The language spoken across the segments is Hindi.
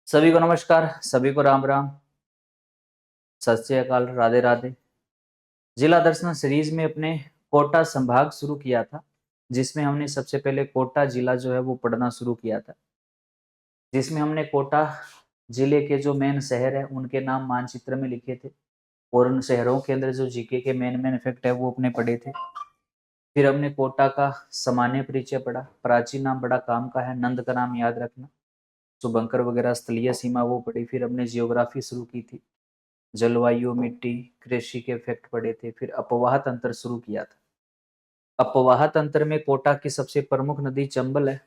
सभी को नमस्कार, सभी को राम राम, सत श्री अकाल, राधे राधे। जिला दर्शन सीरीज में अपने कोटा संभाग शुरू किया था, जिसमें हमने सबसे पहले कोटा जिला जो है वो पढ़ना शुरू किया था, जिसमें हमने कोटा जिले के जो मेन शहर है उनके नाम मानचित्र में लिखे थे और उन शहरों के अंदर जो जीके के मेन मेन फैक्ट है वो अपने पढ़े थे। फिर हमने कोटा का सामान्य परिचय पढ़ा, प्राचीन नाम बड़ा काम का है, नंद का नाम याद रखना, शुभंकर वगैरह स्थलीय सीमा वो पढ़ी। फिर हमने जियोग्राफी शुरू की थी, जलवायु, मिट्टी, कृषि के इफेक्ट पढ़े थे। फिर अपवाह तंत्र शुरू किया था। अपवाह तंत्र में कोटा की सबसे प्रमुख नदी चंबल है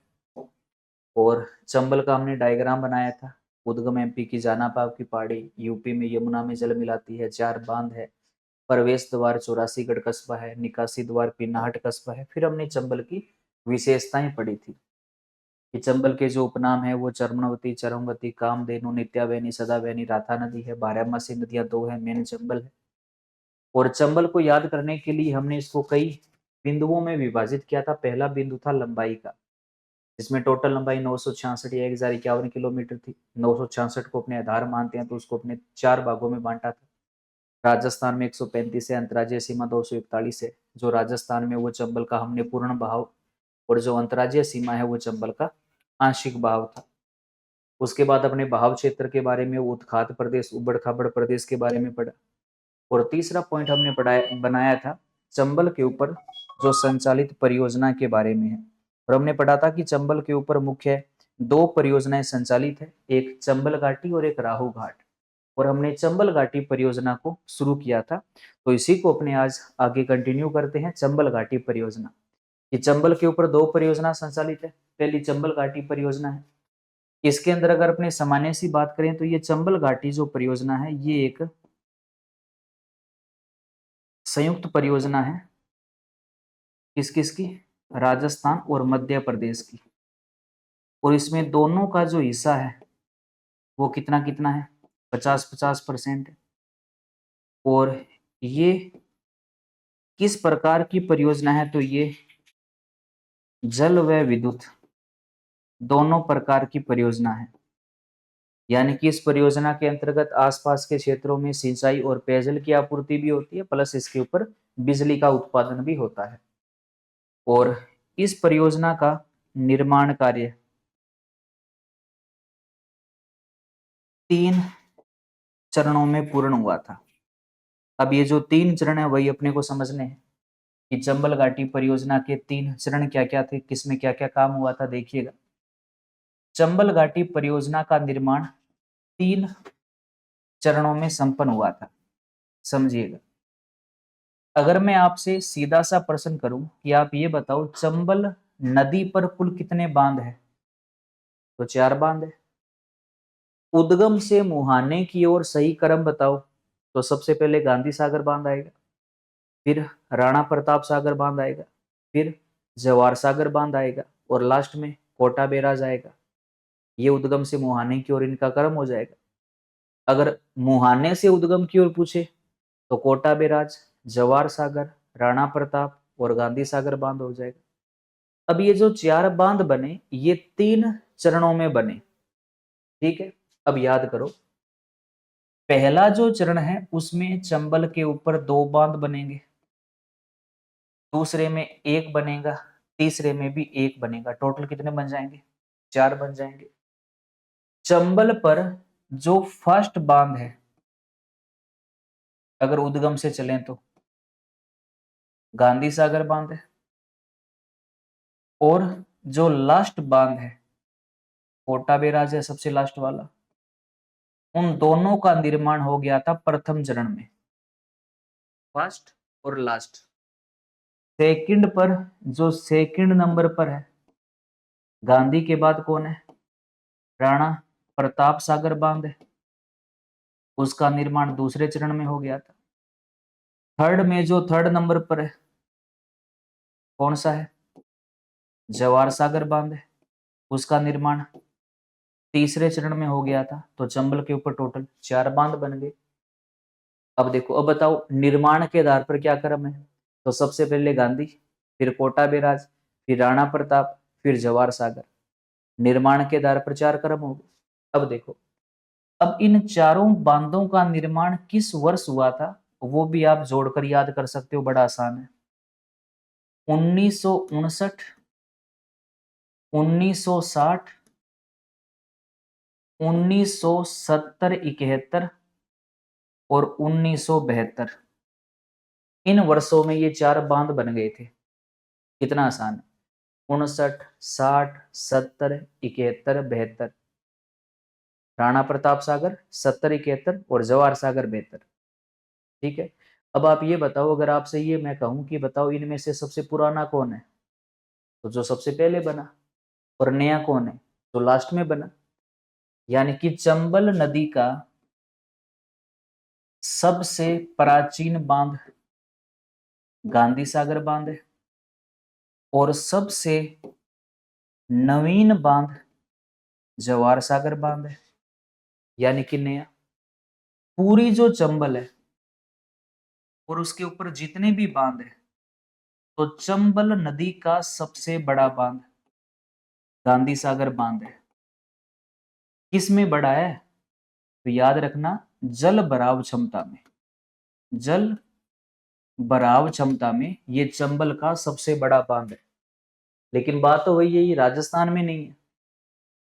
और चंबल का हमने डायग्राम बनाया था। उद्गम एमपी की जानापाव की पहाड़ी, यूपी में यमुना में जल मिलाती है, 4 बांध है, प्रवेश द्वार चौरासीगढ़ कस्बा है, निकासी द्वार पिनाहट कस्बा है। फिर हमने चंबल की विशेषताएं पढ़ी थी कि चंबल के जो उपनाम है वो चरमनवती, चरमवती, कामधेनु, नित्यावैनी, सदावैनी, राधा नदी है, बारहमासी नदियां 2 है, मेन चंबल है। और चंबल को याद करने के लिए हमने इसको कई बिंदुओं में विभाजित किया था। पहला बिंदु था लंबाई का, जिसमें टोटल लंबाई 966 या 1051 किलोमीटर थी। 966 को अपने आधार मानते हैं तो उसको अपने 4 भागों में बांटा था। राजस्थान में 135 है, अंतर्राज्यीय सीमा 241 है। जो राजस्थान में वो चंबल का हमने पूर्ण बहाव, और जो अंतर्राज्यीय सीमा है वो चंबल का आंशिक बहाव था। उसके बाद अपने बहाव क्षेत्र के बारे में, उत्खात प्रदेश, उबड़ खाबड़ प्रदेश के बारे में पढ़ा। और तीसरा पॉइंट हमने पढ़ाया बनाया था चंबल के ऊपर जो संचालित परियोजना के बारे में है। और हमने पढ़ा था कि चंबल के ऊपर मुख्य 2 परियोजनाएं संचालित है, एक चंबल घाटी और एक राहु घाट। और हमने चंबल घाटी परियोजना को शुरू किया था, तो इसी को अपने आज आगे कंटिन्यू करते हैं। चंबल घाटी परियोजना, ये चंबल के ऊपर 2 परियोजना संचालित है। पहली चंबल घाटी परियोजना है। इसके अंदर अगर अपने सामान्य सी बात करें तो ये चंबल घाटी जो परियोजना है ये एक संयुक्त परियोजना है। किस किस की? राजस्थान और मध्य प्रदेश की। और इसमें दोनों का जो हिस्सा है वो कितना कितना है? 50-50% है। और ये किस प्रकार की परियोजना है? तो ये जल व विद्युत दोनों प्रकार की परियोजना है। यानी कि इस परियोजना के अंतर्गत आसपास के क्षेत्रों में सिंचाई और पेयजल की आपूर्ति भी होती है, प्लस इसके ऊपर बिजली का उत्पादन भी होता है। और इस परियोजना का निर्माण कार्य 3 चरणों में पूर्ण हुआ था। अब ये जो 3 चरण है वही अपने को समझने हैं कि चंबल घाटी परियोजना के 3 चरण क्या क्या थे, किसमें क्या क्या काम हुआ था। देखिएगा, चंबल घाटी परियोजना का निर्माण 3 चरणों में संपन्न हुआ था। समझिएगा, अगर मैं आपसे सीधा सा प्रश्न करूं कि आप ये बताओ चंबल नदी पर कुल कितने बांध है, तो 4 बांध है। उद्गम से मुहाने की ओर सही क्रम बताओ, तो सबसे पहले गांधी सागर बांध आएगा, फिर राणा प्रताप सागर बांध आएगा, फिर जवाहर सागर बांध आएगा और लास्ट में कोटा बैराज आएगा। ये उद्गम से मुहाने की ओर इनका क्रम हो जाएगा। अगर मुहाने से उद्गम की ओर पूछे तो कोटा बैराज, जवाहर सागर, राणा प्रताप और गांधी सागर बांध हो जाएगा। अब ये जो 4 बांध बने ये 3 चरणों में बने, ठीक है। अब याद करो, पहला जो चरण है उसमें चंबल के ऊपर 2 बांध बनेंगे, दूसरे में 1 बनेगा, तीसरे में भी 1 बनेगा। टोटल कितने बन जाएंगे? 4 बन जाएंगे। चंबल पर जो फर्स्ट बांध है, अगर उद्गम से चलें तो गांधी सागर बांध है, और जो लास्ट बांध है कोटा बैराज है, सबसे लास्ट वाला। उन दोनों का निर्माण हो गया था प्रथम चरण में, फर्स्ट और लास्ट। सेकंड पर, जो सेकंड नंबर पर है, गांधी के बाद कौन है? राणा प्रताप सागर बांध है, उसका निर्माण दूसरे चरण में हो गया था। थर्ड में जो थर्ड नंबर पर है कौन सा है? जवाहर सागर बांध है, उसका निर्माण तीसरे चरण में हो गया था। तो चंबल के ऊपर टोटल 4 बांध बन गए। अब देखो, अब बताओ निर्माण के आधार पर क्या क्रम है। तो सबसे पहले गांधी, फिर कोटा बैराज, फिर राणा प्रताप, फिर जवाहर सागर। निर्माण के आधार पर 4 क्रम हो गए। अब देखो, अब इन चारों बांधों का निर्माण किस वर्ष हुआ था वो भी आप जोड़कर याद कर सकते हो, बड़ा आसान है। 1959, 1960, 1970, 71 और 1972। इन वर्षों में ये चार बांध बन गए थे। कितना आसान है। 59, 60, 70, 71, 72। राणा प्रताप सागर 70, 71 और जवाहर सागर 72। ठीक है। अब आप ये बताओ, अगर आपसे ये मैं कहूं कि बताओ इनमें से सबसे पुराना कौन है, तो जो सबसे पहले बना, और नया कौन है, जो लास्ट में बना। यानी कि चंबल नदी का सबसे प्राचीन बांध गांधी सागर बांध है और सबसे नवीन बांध जवाहर सागर बांध है, यानी कि नया। पूरी जो चंबल है और उसके ऊपर जितने भी बांध है, तो चंबल नदी का सबसे बड़ा बांध गांधी सागर बांध है। किस में बड़ा है, तो याद रखना जल भराव क्षमता में। जल भराव क्षमता में ये चंबल का सबसे बड़ा बांध है। लेकिन बात तो वही है, ये राजस्थान में नहीं है।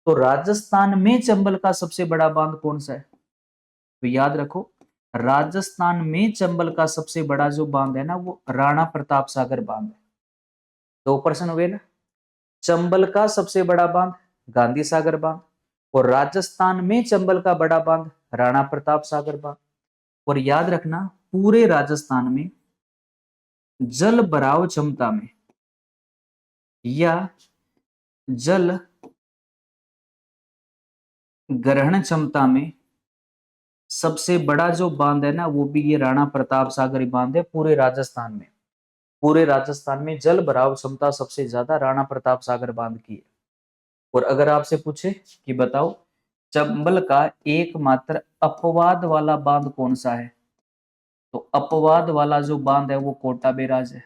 तो राजस्थान में चंबल का सबसे बड़ा बांध कौन सा है, तो याद रखो राजस्थान में चंबल का सबसे बड़ा जो बांध है ना, वो राणा प्रताप सागर बांध है। 2% हुए ना। चंबल का सबसे बड़ा बांध गांधी सागर बांध, और राजस्थान में चंबल का बड़ा बांध राणा प्रताप सागर बांध। और याद रखना पूरे राजस्थान में जल भराव क्षमता में या जल ग्रहण क्षमता में सबसे बड़ा जो बांध है ना, वो भी ये राणा प्रताप सागर बांध है पूरे राजस्थान में। पूरे राजस्थान में जल भराव क्षमता सबसे ज्यादा राणा प्रताप सागर बांध की है। और अगर आपसे पूछे कि बताओ चंबल का एकमात्र अपवाद वाला बांध कौन सा है, तो अपवाद वाला जो बांध है वो कोटा बैराज है।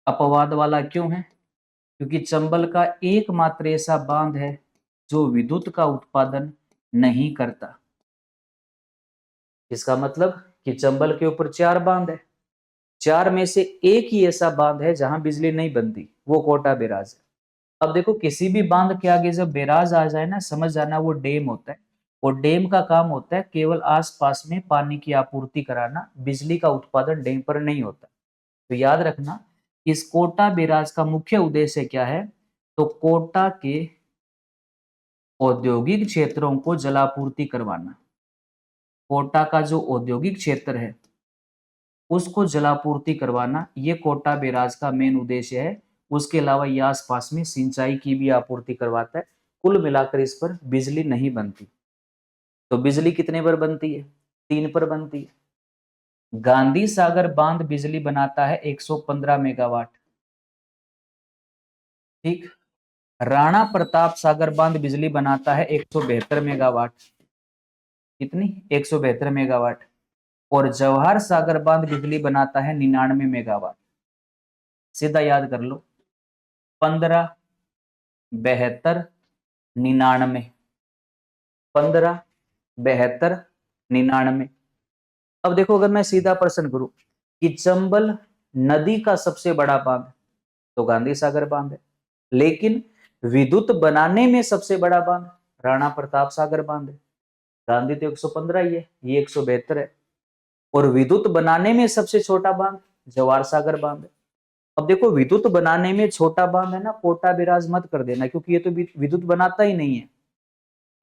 अपवाद वाला क्यों है, क्योंकि चंबल का एकमात्र ऐसा बांध है जो विद्युत का उत्पादन नहीं करता। इसका मतलब कि चंबल के ऊपर 4 बांध है, 4 में से एक ही ऐसा बांध है जहां बिजली नहीं बनती, वो कोटा बैराज है। अब देखो किसी भी बांध के आगे जब बैराज आ जाए ना, समझ जाना वो डैम होता है। और डैम का काम होता है केवल आसपास में पानी की आपूर्ति कराना, बिजली का उत्पादन डैम पर नहीं होता। तो याद रखना इस कोटा बैराज का मुख्य उद्देश्य क्या है, तो कोटा के औद्योगिक क्षेत्रों को जलापूर्ति करवाना। कोटा का जो औद्योगिक क्षेत्र है उसको जलापूर्ति करवाना, ये कोटा बैराज का मेन उद्देश्य है। उसके अलावा ये आसपास में सिंचाई की भी आपूर्ति करवाता है। कुल मिलाकर इस पर बिजली नहीं बनती। तो बिजली कितने पर बनती है, 3 पर बनती है। गांधी सागर बांध बिजली बनाता है 115 मेगावाट। ठीक। राणा प्रताप सागर बांध बिजली बनाता है 172 मेगावाट। कितनी, 172 मेगावाट। और जवाहर सागर बांध बिजली बनाता है 99 मेगावाट। सीधा याद कर लो, 15, 72, 99। 15, 72, 99। अब देखो अगर मैं सीधा प्रश्न करूं कि चंबल नदी का सबसे बड़ा बांध, तो गांधी सागर बांध है। लेकिन विद्युत बनाने में सबसे बड़ा बांध राणा प्रताप सागर बांध है। गांधी तो 115 ही है, ये 172 है। और विद्युत बनाने में सबसे छोटा बांध जवाहर सागर बांध है। अब देखो विद्युत बनाने में छोटा बांध है ना, कोटा बैराज मत कर देना, क्योंकि ये तो विद्युत बनाता ही नहीं है।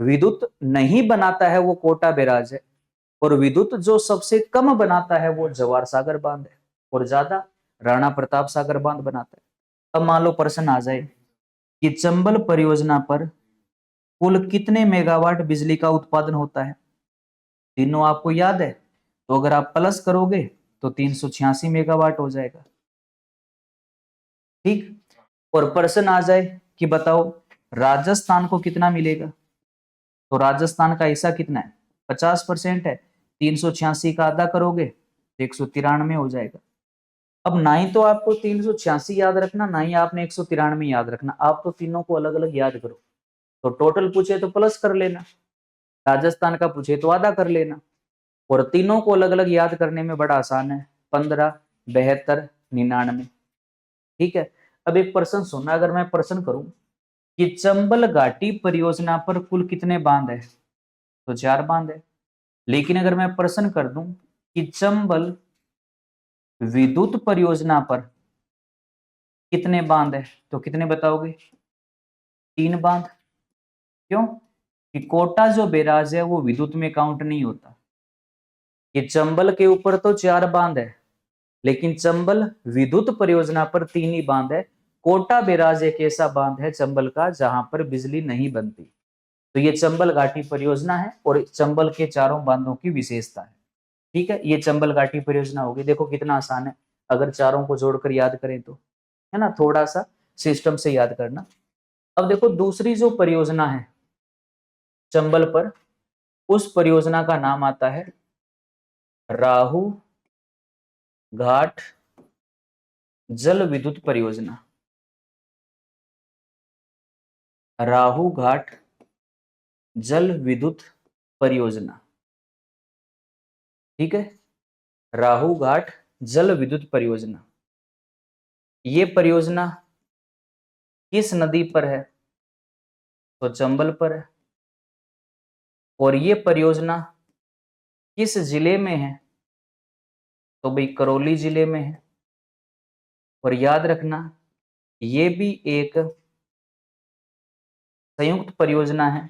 विद्युत नहीं बनाता है वो कोटा बैराज है, और विद्युत जो सबसे कम बनाता है वो जवाहर सागर बांध है, और ज्यादा राणा प्रताप सागर बांध बनाता है। अब मान लो प्रश्न आ जाए कि चंबल परियोजना पर कुल कितने मेगावाट बिजली का उत्पादन होता है। तीनों आपको याद है, तो अगर आप प्लस करोगे तो 386 मेगावाट हो जाएगा। ठीक। और प्रश्न आ जाए कि बताओ राजस्थान को कितना मिलेगा, तो राजस्थान का हिस्सा कितना है, 50% है। 386 का आधा करोगे तो 193 हो जाएगा। अब ना ही तो आपको 386 याद रखना, ना ही आपने 193 याद रखना, आप तो तीनों को अलग अलग याद करो। तो टोटल पूछे तो प्लस कर लेना। राजस्थान का पूछे तो आधा कर लेना, और तीनों को अलग अलग याद करने में बड़ा आसान है, 15, 72, 99। ठीक है। अब एक प्रश्न सुनना, अगर मैं प्रश्न करूं कि चंबल घाटी परियोजना पर कुल कितने बांध है, तो 4 बांध है। लेकिन अगर मैं प्रश्न कर दूं कि चंबल विद्युत परियोजना पर कितने बांध है, तो कितने बताओगे? 3 बांध। क्यों? कि कोटा जो बैराज है वो विद्युत में काउंट नहीं होता। ये चंबल के ऊपर तो 4 बांध है, लेकिन चंबल विद्युत परियोजना पर 3 ही बांध है। कोटा बैराज एक ऐसा बांध है चंबल का जहां पर बिजली नहीं बनती। तो ये चंबल घाटी परियोजना है और चंबल के चारों बांधों की विशेषता है। ठीक है, ये चंबल घाटी परियोजना होगी। देखो कितना आसान है, अगर चारों को जोड़कर याद करें तो, है ना, थोड़ा सा सिस्टम से याद करना। अब देखो दूसरी जो परियोजना है चंबल पर, उस परियोजना का नाम आता है राहु घाट जल विद्युत परियोजना। राहु घाट जल विद्युत परियोजना। ठीक है, राहु घाट जल विद्युत परियोजना। ये परियोजना किस नदी पर है, तो चंबल पर है। और ये परियोजना किस जिले में है, तो भाई करौली जिले में है। और याद रखना ये भी एक संयुक्त परियोजना है,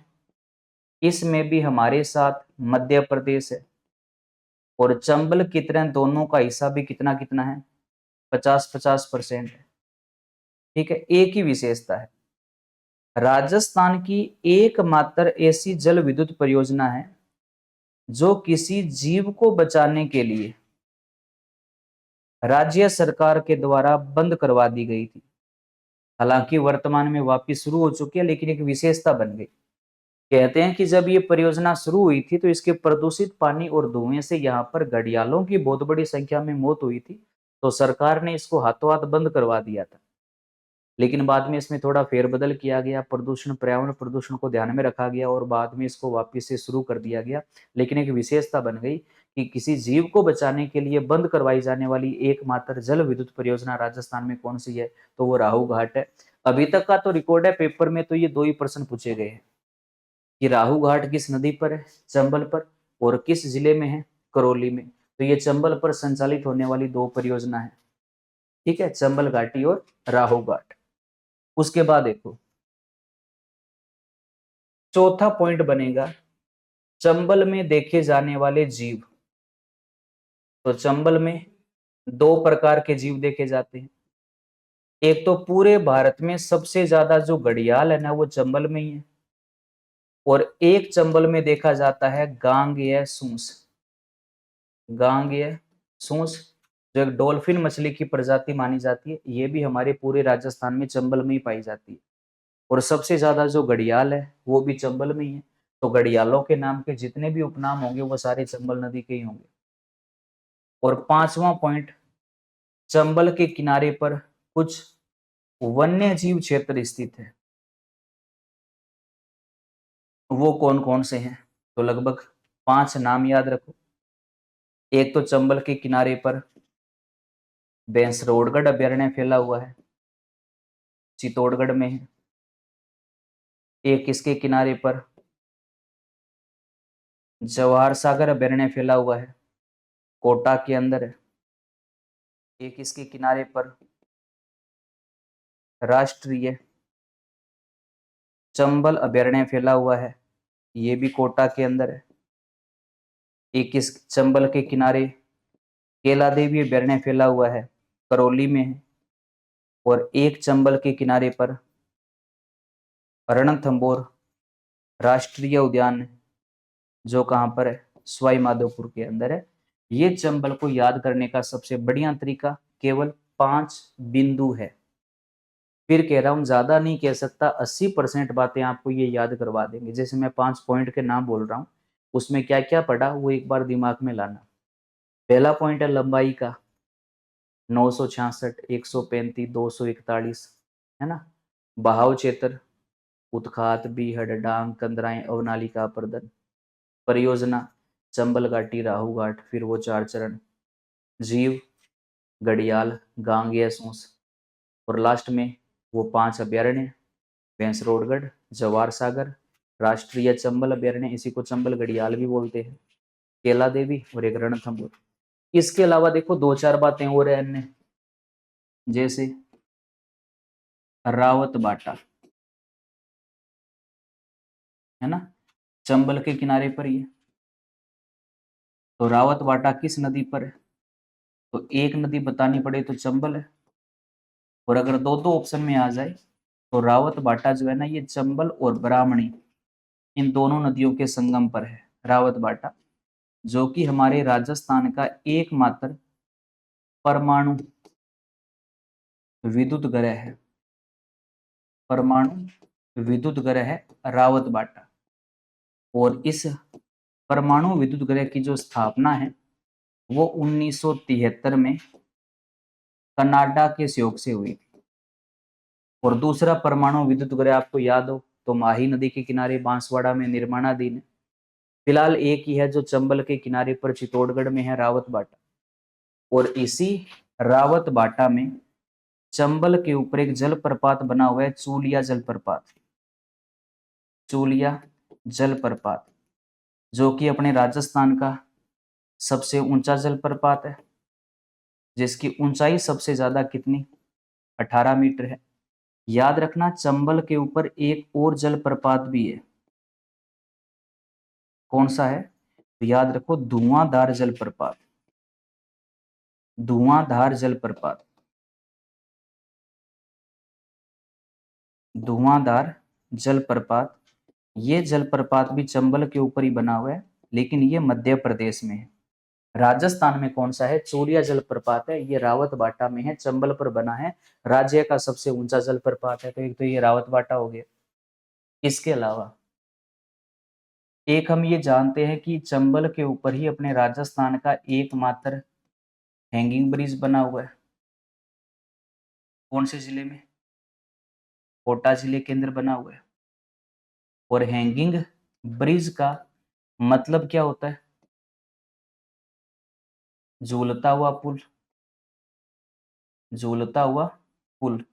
इसमें भी हमारे साथ मध्य प्रदेश है। और चंबल की तरह दोनों का हिस्सा भी कितना कितना है, 50-50% है। ठीक है, एक ही विशेषता है, राजस्थान की एकमात्र ऐसी जल विद्युत परियोजना है जो किसी जीव को बचाने के लिए राज्य सरकार के द्वारा बंद करवा दी गई थी। हालांकि वर्तमान में वापस शुरू हो चुकी है, लेकिन एक विशेषता बन गई। कहते हैं कि जब ये परियोजना शुरू हुई थी तो इसके प्रदूषित पानी और धुएं से यहाँ पर घड़ियालों की बहुत बड़ी संख्या में मौत हुई थी, तो सरकार ने इसको हाथों हाथ बंद करवा दिया था। लेकिन बाद में इसमें थोड़ा फेरबदल किया गया, प्रदूषण, पर्यावरण प्रदूषण को ध्यान में रखा गया और बाद में इसको वापस से शुरू कर दिया गया। लेकिन एक विशेषता बन गई कि किसी जीव को बचाने के लिए बंद करवाई जाने वाली एकमात्र जल विद्युत परियोजना राजस्थान में कौन सी है, तो वो राहु घाट है। अभी तक का तो रिकॉर्ड है, पेपर में तो ये 2 ही प्रश्न पूछे गए हैं कि राहु घाट किस नदी पर है, चंबल पर, और किस जिले में है, करौली में। तो ये चंबल पर संचालित होने वाली 2 परियोजना है। ठीक है, चंबल घाटी और राहु घाट। उसके बाद देखो चौथा पॉइंट बनेगा चंबल में देखे जाने वाले जीव। तो चंबल में 2 प्रकार के जीव देखे जाते हैं। एक तो पूरे भारत में सबसे ज्यादा जो घड़ियाल है ना वो चंबल में ही है, और एक चंबल में देखा जाता है गांगेय सूंस। गांगेय सूंस जो एक डॉल्फिन मछली की प्रजाति मानी जाती है, ये भी हमारे पूरे राजस्थान में चंबल में ही पाई जाती है। और सबसे ज्यादा जो घड़ियाल है वो भी चंबल में ही है। तो घड़ियालों के नाम के जितने भी उपनाम होंगे वो सारे चंबल नदी के ही होंगे। और 5वां पॉइंट, चंबल के किनारे पर कुछ वन्य जीव क्षेत्र स्थित है। वो कौन कौन से हैं, तो लगभग 5 नाम याद रखो। एक तो चंबल के किनारे पर बेंसरोडगढ़ अभ्यारण्य फैला हुआ है, चित्तौड़गढ़ में है। एक इसके किनारे पर जवाहर सागर अभ्यारण्य फैला हुआ है, कोटा के अंदर है। एक इसके किनारे पर राष्ट्रीय चंबल अभ्यारण्य फैला हुआ है, ये भी कोटा के अंदर है। एक इस चंबल के किनारे केला देवी अभ्यारण्य फैला हुआ है, करौली में है। और एक चंबल के किनारे पर रणथंभौर राष्ट्रीय उद्यान, जो कहाँ पर है, सवाई माधोपुर के अंदर है। ये चंबल को याद करने का सबसे बढ़िया तरीका केवल 5 बिंदु है। फिर कह रहा हूं ज्यादा नहीं कह सकता, 80% बातें आपको ये याद करवा देंगे। जैसे मैं 5 पॉइंट के नाम बोल रहा हूँ, उसमें क्या क्या पढ़ा वो एक बार दिमाग में लाना। पहला पॉइंट है लंबाई का, 966, 135, 241, है ना। बहाव क्षेत्र, उत्खात, बीहड़, डांग, कंदराएं, अवनालिका, अपर्दन। परियोजना चंबल घाटी, राहु घाट, फिर वो 4 चरण, जीव, घड़ियाल, गांगेय सूंस, और लास्ट में वो 5 अभ्यारण्य, भैंसरोडगढ़, जवार सागर, राष्ट्रीय चंबल अभ्यारण्य, इसी को चंबल घड़ियाल भी बोलते हैं, केला देवी, और एक रणथंभौर। इसके अलावा देखो 2-4 बातें और है अन्य, जैसे रावत बाटा, है ना, चंबल के किनारे पर ही है। तो रावत बाटा किस नदी पर है? तो एक नदी बतानी पड़े तो चंबल है, और अगर दो दो ऑप्शन में आ जाए तो रावत बाटा जो है ना, ये चंबल और ब्राह्मणी इन दोनों नदियों के संगम पर है रावत बाटा, जो कि हमारे राजस्थान का एकमात्र परमाणु विद्युत ग्रह है। परमाणु विद्युत ग्रह है रावत बाटा, और इस परमाणु विद्युत ग्रह की जो स्थापना है वो 1973 में कनाडा के सहयोग से हुई थी। और दूसरा परमाणु विद्युत ग्रह आपको याद हो तो माही नदी के किनारे बांसवाड़ा में निर्माणाधीन है। फिलहाल एक ही है जो चंबल के किनारे पर चित्तौड़गढ़ में है, रावत बाटा। और इसी रावत बाटा में चंबल के ऊपर एक जलप्रपात बना हुआ है, चूलिया जलप्रपात, चूलिया जलप्रपात, जो कि अपने राजस्थान का सबसे ऊंचा जलप्रपात है, जिसकी ऊंचाई सबसे ज्यादा कितनी, 18 मीटर है। याद रखना चंबल के ऊपर एक और जलप्रपात भी है, कौन सा है? तो याद रखो धुआंधार जलप्रपात, धुआंधार जलप्रपात, धुआंधार जलप्रपात। ये जलप्रपात भी चंबल के ऊपर ही बना हुआ है, लेकिन ये मध्य प्रदेश में है। राजस्थान में कौन सा है? चूलिया जलप्रपात है, ये रावत बाटा में है, चंबल पर बना है, राज्य का सबसे ऊंचा जलप्रपात है। तो एक तो ये रावत बाटा हो गया। इसके अलावा एक हम ये जानते हैं कि चंबल के ऊपर ही अपने राजस्थान का एकमात्र हैंगिंग ब्रिज बना हुआ है। कौन से जिले में? कोटा जिले के अंदर बना हुआ है। और हैंगिंग ब्रिज का मतलब क्या होता है? झूलता हुआ पुल, झूलता हुआ पुल।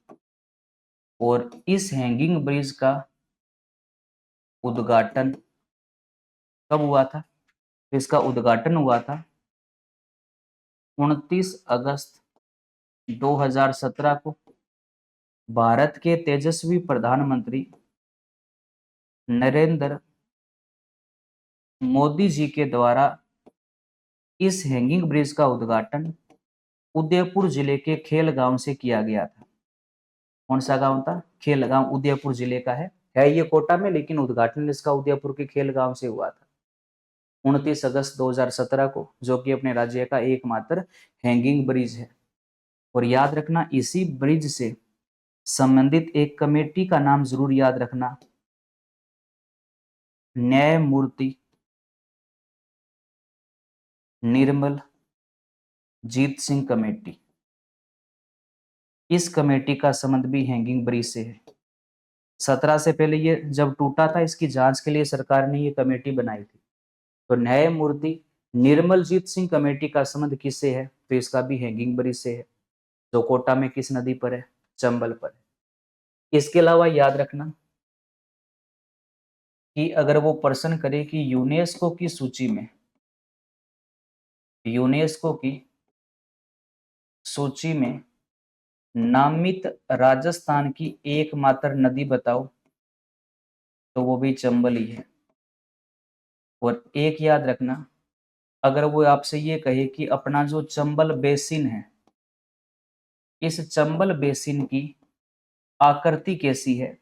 और इस हैंगिंग ब्रिज का उद्घाटन कब हुआ था? इसका उद्घाटन हुआ था 29 अगस्त 2017 को भारत के तेजस्वी प्रधानमंत्री नरेंद्र मोदी जी के द्वारा इस हैंगिंग ब्रिज का उद्घाटन उदयपुर जिले के खेल गांव से किया गया था। कौन सा गांव था? खेल गांव, उदयपुर जिले का है ये कोटा में, लेकिन उद्घाटन इसका उदयपुर के खेल गांव से हुआ था 29 अगस्त 2017 को, जो कि अपने राज्य का एकमात्र हैंगिंग ब्रिज है। और याद रखना इसी ब्रिज से संबंधित एक कमेटी का नाम जरूर याद रखना, न्यायमूर्ति निर्मल जीत सिंह कमेटी। इस कमेटी का संबंध भी हैंगिंग ब्रिज से है। 17 से पहले ये जब टूटा था, इसकी जांच के लिए सरकार ने ये कमेटी बनाई थी। तो न्यायमूर्ति निर्मलजीत सिंह कमेटी का संबंध किससे है? तो इसका भी हैंगिंग ब्रिज से है, जो कोटा में किस नदी पर है? चंबल पर है। इसके अलावा याद रखना कि अगर वो प्रश्न करे कि यूनेस्को की सूची में, यूनेस्को की सूची में नामित राजस्थान की एकमात्र नदी बताओ, तो वो भी चंबल ही है। और एक याद रखना, अगर वो आपसे ये कहे कि अपना जो चंबल बेसिन है, इस चंबल बेसिन की आकृति कैसी है,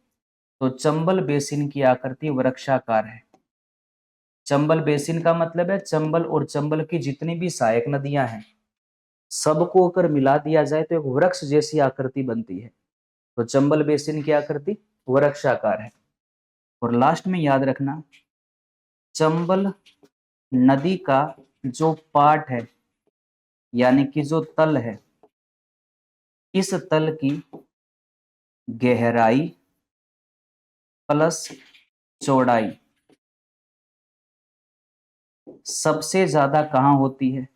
तो चंबल बेसिन की आकृति वृक्षाकार है। चंबल बेसिन का मतलब है चंबल और चंबल की जितनी भी सहायक नदियां हैं सबको अगर मिला दिया जाए तो एक वृक्ष जैसी आकृति बनती है। तो चंबल बेसिन की आकृति वृक्षाकार है। और लास्ट में याद रखना, चंबल नदी का जो पाट है, यानी कि जो तल है, इस तल की गहराई प्लस चौड़ाई सबसे ज्यादा कहाँ होती है?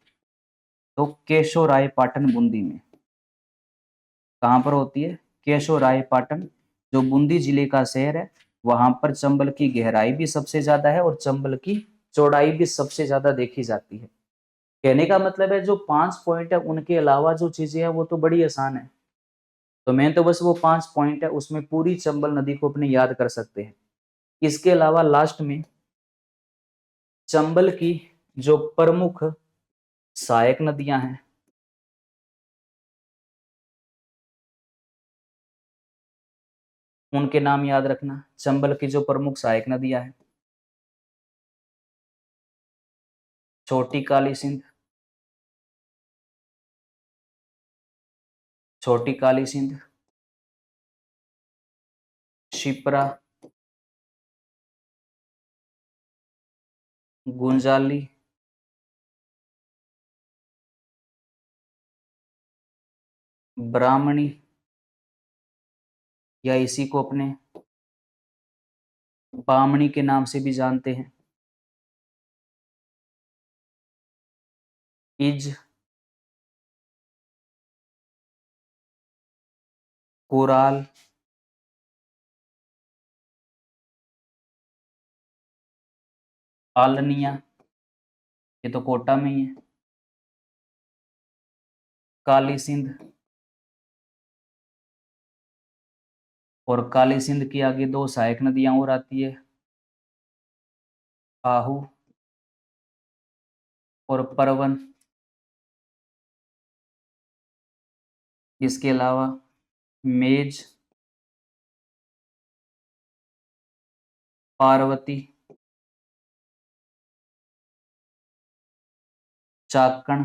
तो केशोरायपाटन बूंदी में। कहाँ पर होती है? केशोरायपाटन, जो बूंदी जिले का शहर है, वहां पर चंबल की गहराई भी सबसे ज्यादा है और चंबल की चौड़ाई भी सबसे ज्यादा देखी जाती है। कहने का मतलब है जो 5 पॉइंट है उनके अलावा जो चीजें हैं वो तो बड़ी आसान है। तो मैं तो बस वो 5 पॉइंट है उसमें पूरी चंबल नदी को अपने याद कर सकते हैं। इसके अलावा लास्ट में चंबल की जो प्रमुख सहायक नदियां हैं, उनके नाम याद रखना। चंबल की जो प्रमुख सहायक नदियां हैं, छोटी काली सिंध, छोटी काली सिंध, शिप्रा, गुंजाली, ब्राह्मणी, या इसी को अपने बामणी के नाम से भी जानते हैं, इज, कोराल, आलनिया, ये तो कोटा में ही है, काली सिंध, और काली सिंध की आगे दो सहायक नदियां और आती है, आहू और परवन। इसके अलावा मेज, पार्वती, चाकण,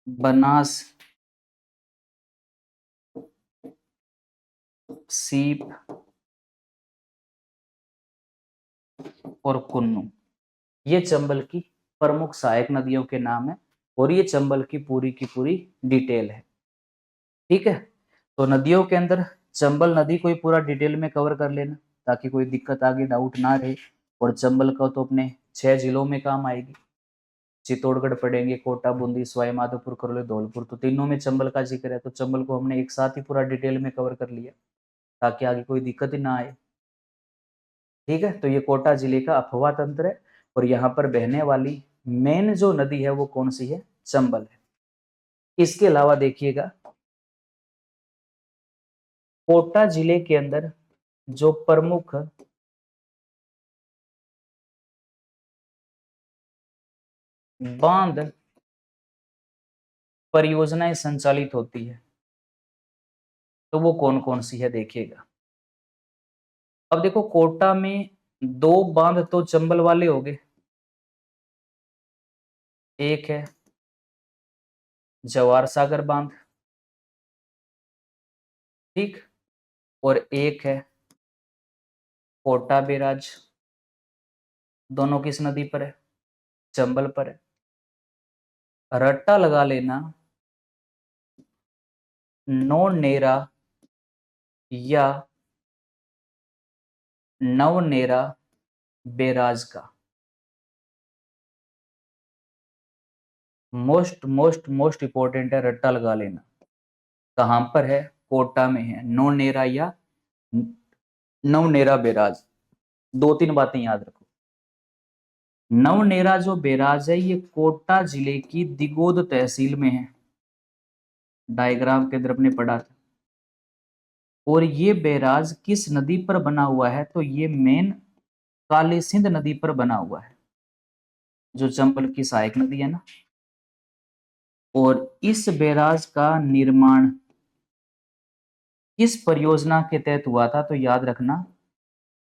बनास, सीप और कुन्नू। ये चंबल की प्रमुख सहायक नदियों के नाम है और ये चंबल की पूरी डिटेल है। ठीक है, तो नदियों के अंदर चंबल नदी को ही पूरा डिटेल में कवर कर लेना ताकि कोई दिक्कत आगे डाउट ना रहे। और चंबल का तो अपने 6 जिलों में काम आएगी। चित्तौड़गढ़ पढ़ेंगे, कोटा, बूंदी, सवाई माधोपुर, करौली, धौलपुर, तो तीनों में चंबल का जिक्र है। तो चंबल को हमने एक साथ ही पूरा डिटेल में कवर कर लिया ताकि आगे कोई दिक्कत ही ना आए। ठीक है, तो ये कोटा जिले का अफवाह तंत्र है और यहाँ पर बहने वाली मेन जो नदी है वो कौन सी है? चंबल है। इसके अलावा देखिएगा कोटा जिले के अंदर जो प्रमुख बांध परियोजनाएं संचालित होती है तो वो कौन कौन सी है देखिएगा। अब देखो कोटा में दो बांध तो चंबल वाले हो गए। एक है जवार सागर बांध, ठीक, और एक है कोटा बैराज। दोनों किस नदी पर है? चंबल पर है। रट्टा लगा लेना नौनेरा या नवनेरा बैराज का। मोस्ट मोस्ट मोस्ट इंपॉर्टेंट है, रट्टा लगा लेना। कहां पर है? कोटा में है। नौनेरा या नवनेरा बैराज। दो तीन बातें याद रखो। नवनेरा जो बैराज है ये कोटा जिले की दिगोद तहसील में है। डायग्राम के अंदर अपने पढ़ा था। और ये बैराज किस नदी पर बना हुआ है? तो ये मेन काली सिंध नदी पर बना हुआ है, जो चंबल की सहायक नदी है ना। और इस बैराज का निर्माण किस परियोजना के तहत हुआ था? तो याद रखना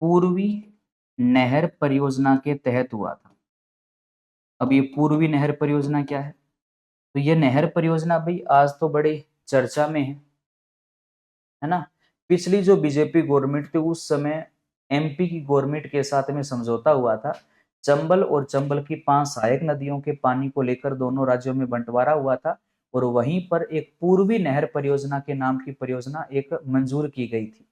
पूर्वी नहर परियोजना के तहत हुआ था। अब ये पूर्वी नहर परियोजना क्या है? तो ये नहर परियोजना भाई आज तो बड़े चर्चा में है ना। पिछली जो बीजेपी गवर्नमेंट थी उस समय एमपी की गवर्नमेंट के साथ में समझौता हुआ था। चंबल और चंबल की 5 सहायक नदियों के पानी को लेकर दोनों राज्यों में बंटवारा हुआ था और वहीं पर एक पूर्वी नहर परियोजना के नाम की परियोजना एक मंजूर की गई थी।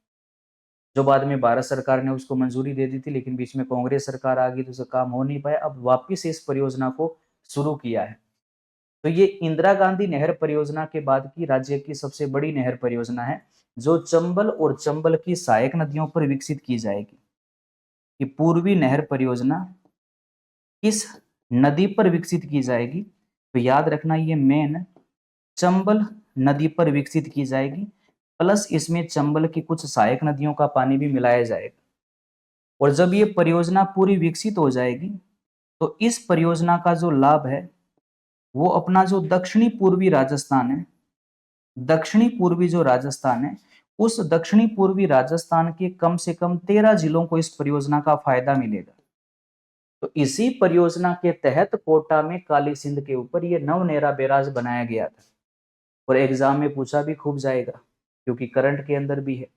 जो बाद में भारत सरकार ने उसको मंजूरी दे दी थी, लेकिन बीच में कांग्रेस सरकार आ गई तो उसका काम हो नहीं पाया। अब वापिस इस परियोजना को शुरू किया है। तो ये इंदिरा गांधी नहर परियोजना के बाद की राज्य की सबसे बड़ी नहर परियोजना है, जो चंबल और चंबल की सहायक नदियों पर विकसित की जाएगी। कि पूर्वी नहर परियोजना किस नदी पर विकसित की जाएगी, तो याद रखना ये मेन चंबल नदी पर विकसित की जाएगी, प्लस इसमें चंबल की कुछ सहायक नदियों का पानी भी मिलाया जाएगा। और जब ये परियोजना पूरी विकसित हो जाएगी तो इस परियोजना का जो लाभ है वो अपना जो दक्षिणी पूर्वी राजस्थान है, दक्षिणी पूर्वी जो राजस्थान है, उस दक्षिणी पूर्वी राजस्थान के कम से कम 13 जिलों को इस परियोजना का फायदा मिलेगा। तो इसी परियोजना के तहत कोटा में काली सिंध के ऊपर ये नवनेरा बैराज बनाया गया था। और एग्जाम में पूछा भी खूब जाएगा, क्योंकि करंट के अंदर भी है।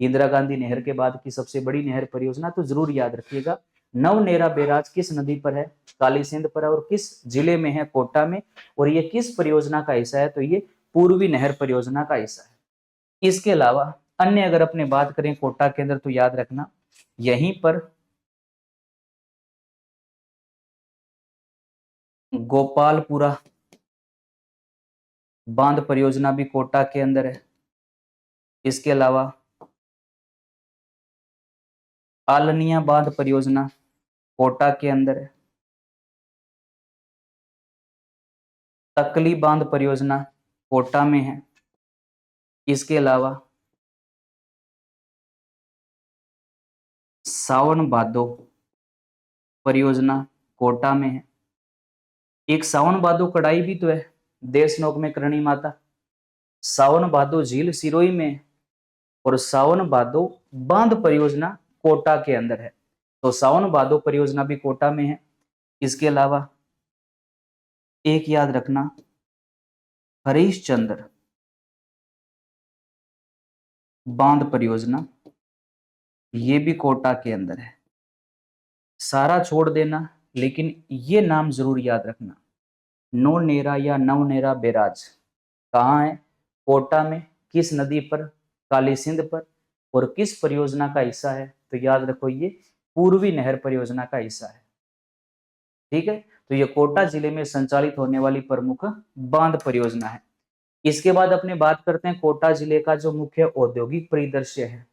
इंदिरा गांधी नहर के बाद की सबसे बड़ी नहर परियोजना, तो जरूर याद रखिएगा नवनेरा बैराज किस नदी पर है, काली सिंध पर है, और किस जिले में है, कोटा में। और ये किस परियोजना का हिस्सा है, तो ये पूर्वी नहर परियोजना का हिस्सा है। इसके अलावा अन्य अगर अपने बात करें कोटा के अंदर, तो याद रखना यहीं पर गोपालपुरा बांध परियोजना भी कोटा के अंदर है। इसके अलावा आलनिया बांध परियोजना कोटा के अंदर है। तकली बांध परियोजना कोटा में है। इसके अलावा सावन भादो परियोजना कोटा में है। एक सावन भादो कड़ाई भी तो है देशनोक में करणी माता, सावन भादो झील सिरोही में, और सावन भादो बांध परियोजना कोटा के अंदर है। तो सावन भादो परियोजना भी कोटा में है। इसके अलावा एक याद रखना हरीशचंद्र बांध परियोजना, ये भी कोटा के अंदर है। सारा छोड़ देना, लेकिन ये नाम जरूर याद रखना, नौनेरा या नवनेरा बैराज कहाँ है, कोटा में, किस नदी पर, काली सिंध पर, और किस परियोजना का हिस्सा है, तो याद रखो ये पूर्वी नहर परियोजना का हिस्सा है। ठीक है, तो ये कोटा जिले में संचालित होने वाली प्रमुख बांध परियोजना है। इसके बाद अपने बात करते हैं कोटा जिले का जो मुख्य औद्योगिक परिदृश्य है।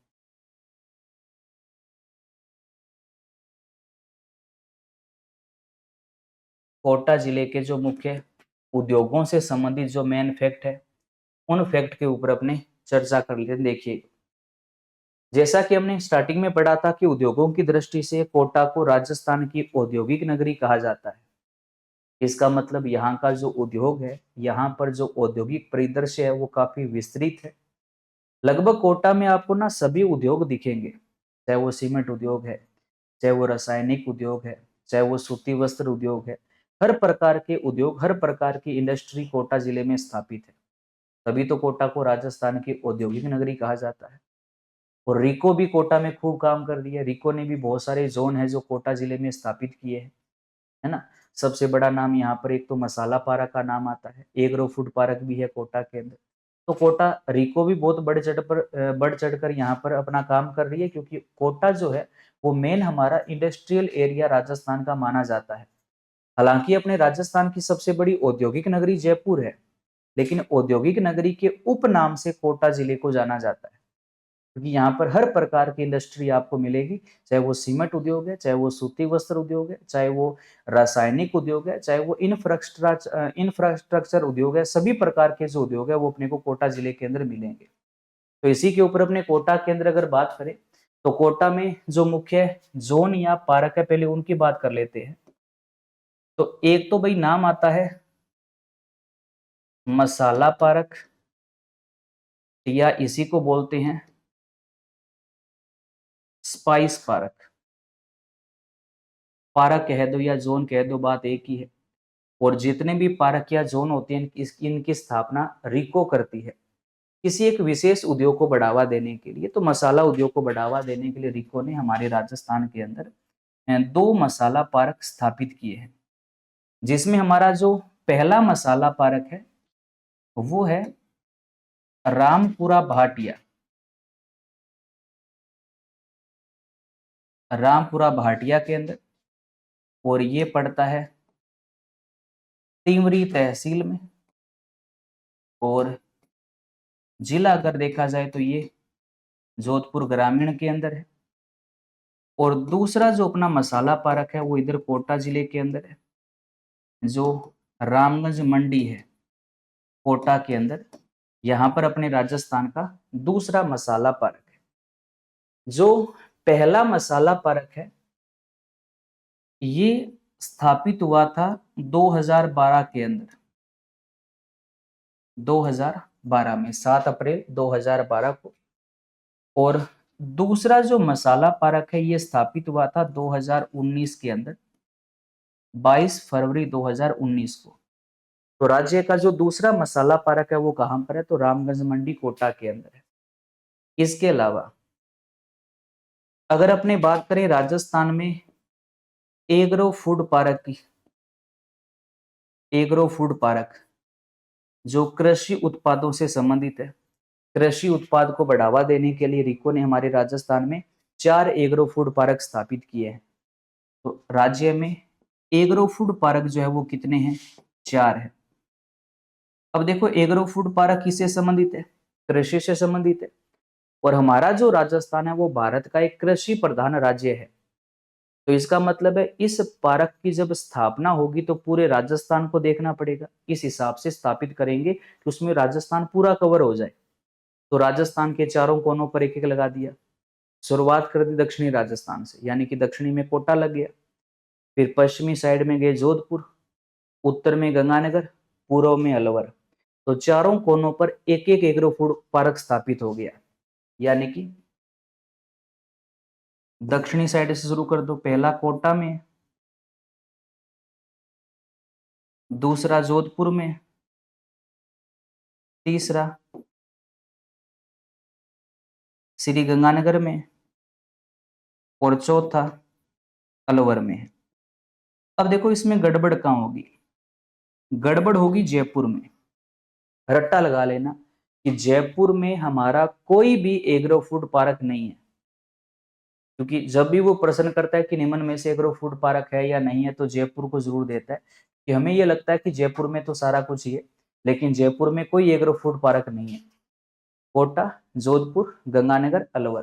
कोटा जिले के जो मुख्य उद्योगों से संबंधित जो मेन फैक्ट है, उन फैक्ट के ऊपर अपने चर्चा कर लेते हैं। देखिए, जैसा कि हमने स्टार्टिंग में पढ़ा था कि उद्योगों की दृष्टि से कोटा को राजस्थान की औद्योगिक नगरी कहा जाता है। इसका मतलब यहाँ का जो उद्योग है, यहाँ पर जो औद्योगिक परिदृश्य है वो काफी विस्तृत है। लगभग कोटा में आपको ना सभी उद्योग दिखेंगे, चाहे वो सीमेंट उद्योग है, चाहे वो रासायनिक उद्योग है, चाहे वो सूती वस्त्र उद्योग है। हर प्रकार के उद्योग, हर प्रकार की इंडस्ट्री कोटा जिले में स्थापित है। तभी तो कोटा को राजस्थान की औद्योगिक नगरी कहा जाता है। और रिको भी कोटा में खूब काम कर रही है। रिको ने भी बहुत सारे जोन है जो कोटा जिले में स्थापित किए हैं, है ना। सबसे बड़ा नाम यहाँ पर एक तो मसाला पार्क का नाम आता है, एग्रो फूड पार्क भी है कोटा के अंदर। तो कोटा रिको भी बहुत बढ़ चढ़कर यहाँ पर अपना काम कर रही है, क्योंकि कोटा जो है वो मेन हमारा इंडस्ट्रियल एरिया राजस्थान का माना जाता है। हालांकि अपने राजस्थान की सबसे बड़ी औद्योगिक नगरी जयपुर है, लेकिन औद्योगिक नगरी के उपनाम से कोटा जिले को जाना जाता है, क्योंकि यहाँ पर हर प्रकार की इंडस्ट्री आपको मिलेगी। चाहे वो सीमेंट उद्योग है, चाहे वो सूती वस्त्र उद्योग है, चाहे वो रासायनिक उद्योग है, चाहे वो इंफ्रास्ट्रक्चर उद्योग है, सभी प्रकार के जो उद्योग है वो अपने को कोटा जिले के अंदर मिलेंगे। तो इसी के ऊपर अपने कोटा के अंदर अगर बात करें, तो कोटा में जो मुख्य जोन या पार्क है, पहले उनकी बात कर लेते हैं। तो एक तो भाई नाम आता है मसाला पार्क, या इसी को बोलते हैं स्पाइस पार्क। पार्क कह दो या जोन कह दो, बात एक ही है। और जितने भी पार्क या जोन होते हैं, इनकी स्थापना रिको करती है किसी एक विशेष उद्योग को बढ़ावा देने के लिए। तो मसाला उद्योग को बढ़ावा देने के लिए रिको ने हमारे राजस्थान के अंदर 2 मसाला पार्क स्थापित किए हैं, जिसमें हमारा जो पहला मसाला पार्क है वो है रामपुरा भाटिया। रामपुरा भाटिया के अंदर, और ये पड़ता है टिमरी तहसील में, और जिला अगर देखा जाए तो ये जोधपुर ग्रामीण के अंदर है। और दूसरा जो अपना मसाला पार्क है वो इधर कोटा जिले के अंदर है, जो रामगंज मंडी है कोटा के अंदर। यहाँ पर अपने राजस्थान का दूसरा मसाला पार्क है। जो पहला मसाला पार्क है ये स्थापित हुआ था 2012 के अंदर, 2012 में 7 अप्रैल 2012 को। और दूसरा जो मसाला पार्क है ये स्थापित हुआ था 2019 के अंदर, 22 फरवरी 2019 को। तो राज्य का जो दूसरा मसाला पार्क है वो कहां पर है, तो रामगंज मंडी कोटा के अंदर है। इसके अलावा अगर अपने बात करें राजस्थान में एग्रो फूड पार्क की, एग्रो फूड पार्क जो कृषि उत्पादों से संबंधित है, कृषि उत्पाद को बढ़ावा देने के लिए रिको ने हमारे राजस्थान में 4 एग्रो फूड पार्क स्थापित किए हैं। तो राज्य में एग्रो फूड पार्क जो है वो कितने हैं, 4 है। अब देखो एग्रो फूड पार्क किससे संबंधित है, कृषि से संबंधित है। और हमारा जो राजस्थान है वो भारत का एक कृषि प्रधान राज्य है। तो इसका मतलब है इस पार्क की जब स्थापना होगी तो पूरे राजस्थान को देखना पड़ेगा, इस हिसाब से स्थापित करेंगे कि उसमें राजस्थान पूरा कवर हो जाए। तो राजस्थान के चारों कोनों पर एक एक लगा दिया। शुरुआत कर दी दक्षिणी राजस्थान से, यानी कि दक्षिणी में कोटा लग गया, फिर पश्चिमी साइड में गए जोधपुर, उत्तर में गंगानगर, पूर्व में अलवर। तो चारों कोनों पर एक एक एग्रो फूड पार्क स्थापित हो गया। यानी कि दक्षिणी साइड से शुरू कर दो, पहला कोटा में, दूसरा जोधपुर में, तीसरा श्री गंगानगर में, और चौथा अलवर में है। अब देखो इसमें गड़बड़ कहाँ होगी, गड़बड़ होगी जयपुर में। रट्टा लगा लेना कि जयपुर में हमारा कोई भी एग्रो फूड पार्क नहीं है, क्योंकि जब भी वो प्रश्न करता है कि निम्न में से एग्रो फूड पार्क है या नहीं है तो जयपुर को जरूर देता है, कि हमें ये लगता है कि जयपुर में तो सारा कुछ ही है, लेकिन जयपुर में कोई एग्रो फूड पार्क नहीं है। कोटा, जोधपुर, गंगानगर, अलवर।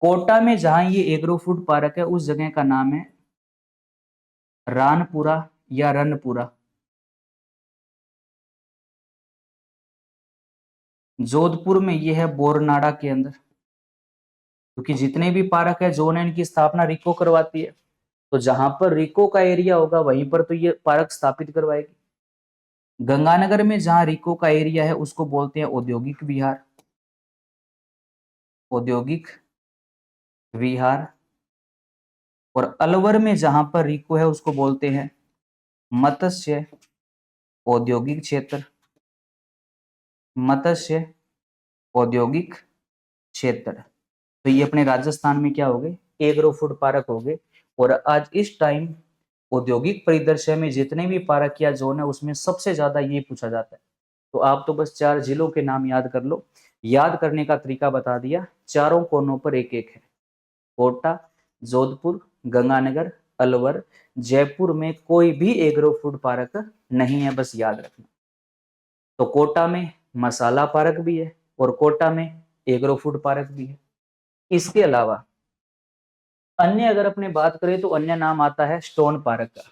कोटा में जहां ये एग्रो फूड पार्क है उस जगह का नाम है रानपुरा या रनपुरा। जोधपुर में ये है बोरनाड़ा के अंदर, क्योंकि जितने भी पार्क है जोन है इनकी स्थापना रिको करवाती है। तो जहां पर रिको का एरिया होगा वहीं पर तो ये पार्क स्थापित करवाएगी। गंगानगर में जहां रिको का एरिया है उसको बोलते हैं औद्योगिक विहार, औद्योगिक विहार। और अलवर में जहां पर रिको है उसको बोलते हैं मत्स्य औद्योगिक क्षेत्र, मत्स्य औद्योगिक क्षेत्र। तो ये अपने राजस्थान में क्या हो गए, एग्रो फूड पार्क हो गए। और आज इस टाइम औद्योगिक परिदृश्य में जितने भी पार्क या जोन है उसमें सबसे ज्यादा ये पूछा जाता है। तो आप तो बस 4 जिलों के नाम याद कर लो, याद करने का तरीका बता दिया, चारों कोनों पर एक एक है। कोटा, जोधपुर, गंगानगर, अलवर, जयपुर में कोई भी एग्रो फूड पार्क नहीं है, बस याद रखना। तो कोटा में मसाला पार्क भी है और कोटा में एग्रो फूड पार्क भी है। इसके अलावा अन्य अगर अपने बात करें तो अन्य नाम आता है स्टोन पार्क का,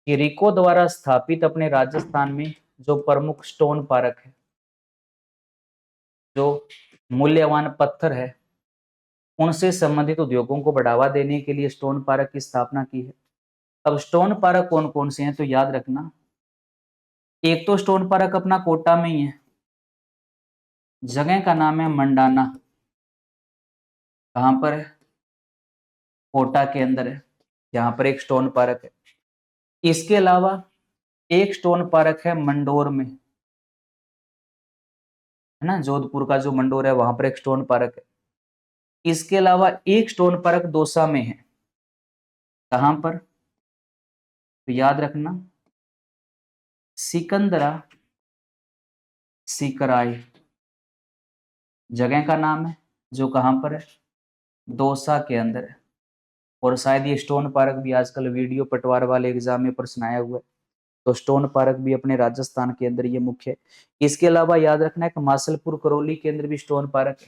कि रिको द्वारा स्थापित अपने राजस्थान में जो प्रमुख स्टोन पार्क है, जो मूल्यवान पत्थर है उनसे संबंधित उद्योगों को बढ़ावा देने के लिए स्टोन पार्क की स्थापना की है। अब स्टोन पार्क कौन कौन से हैं तो याद रखना, एक तो स्टोन पार्क अपना कोटा में ही है, जगह का नाम है मंडाना। कहां पर है, कोटा के अंदर है, यहाँ पर एक स्टोन पार्क है। इसके अलावा एक स्टोन पार्क है मंडोर में, है ना, जोधपुर का जो मंडोर है वहां पर एक स्टोन पार्क है। इसके अलावा एक स्टोन पार्क दौसा में है, कहां पर, तो याद रखना सिकंदरा सिकराय जगह का नाम है, जो कहां पर है, दौसा के अंदर है। और शायद ये स्टोन पार्क भी आजकल वीडियो पटवार वाले एग्जाम में प्रश्न आया हुआ है, तो स्टोन पार्क भी अपने राजस्थान के अंदर ये मुख्य है। इसके अलावा याद रखना है कि मासलपुर करौली के अंदर भी स्टोन पार्क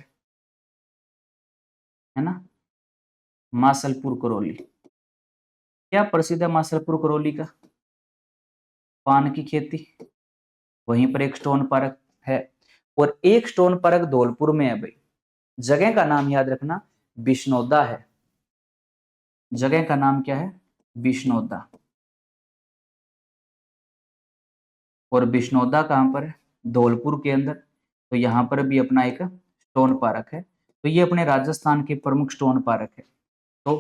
है ना, मासलपुर करौली। क्या प्रसिद्ध है मासलपुर करौली का? पान की खेती, वहीं पर एक स्टोन पार्क है, और एक स्टोन पार्क धौलपुर में है भाई। जगह का नाम याद रखना बिश्नोदा है, जगह का नाम क्या है? बिश्नोदा। और बिश्नोदा कहां पर है? धौलपुर के अंदर। तो यहाँ पर भी अपना एक स्टोन पार्क है। तो ये अपने राजस्थान के प्रमुख स्टोन पार्क है। तो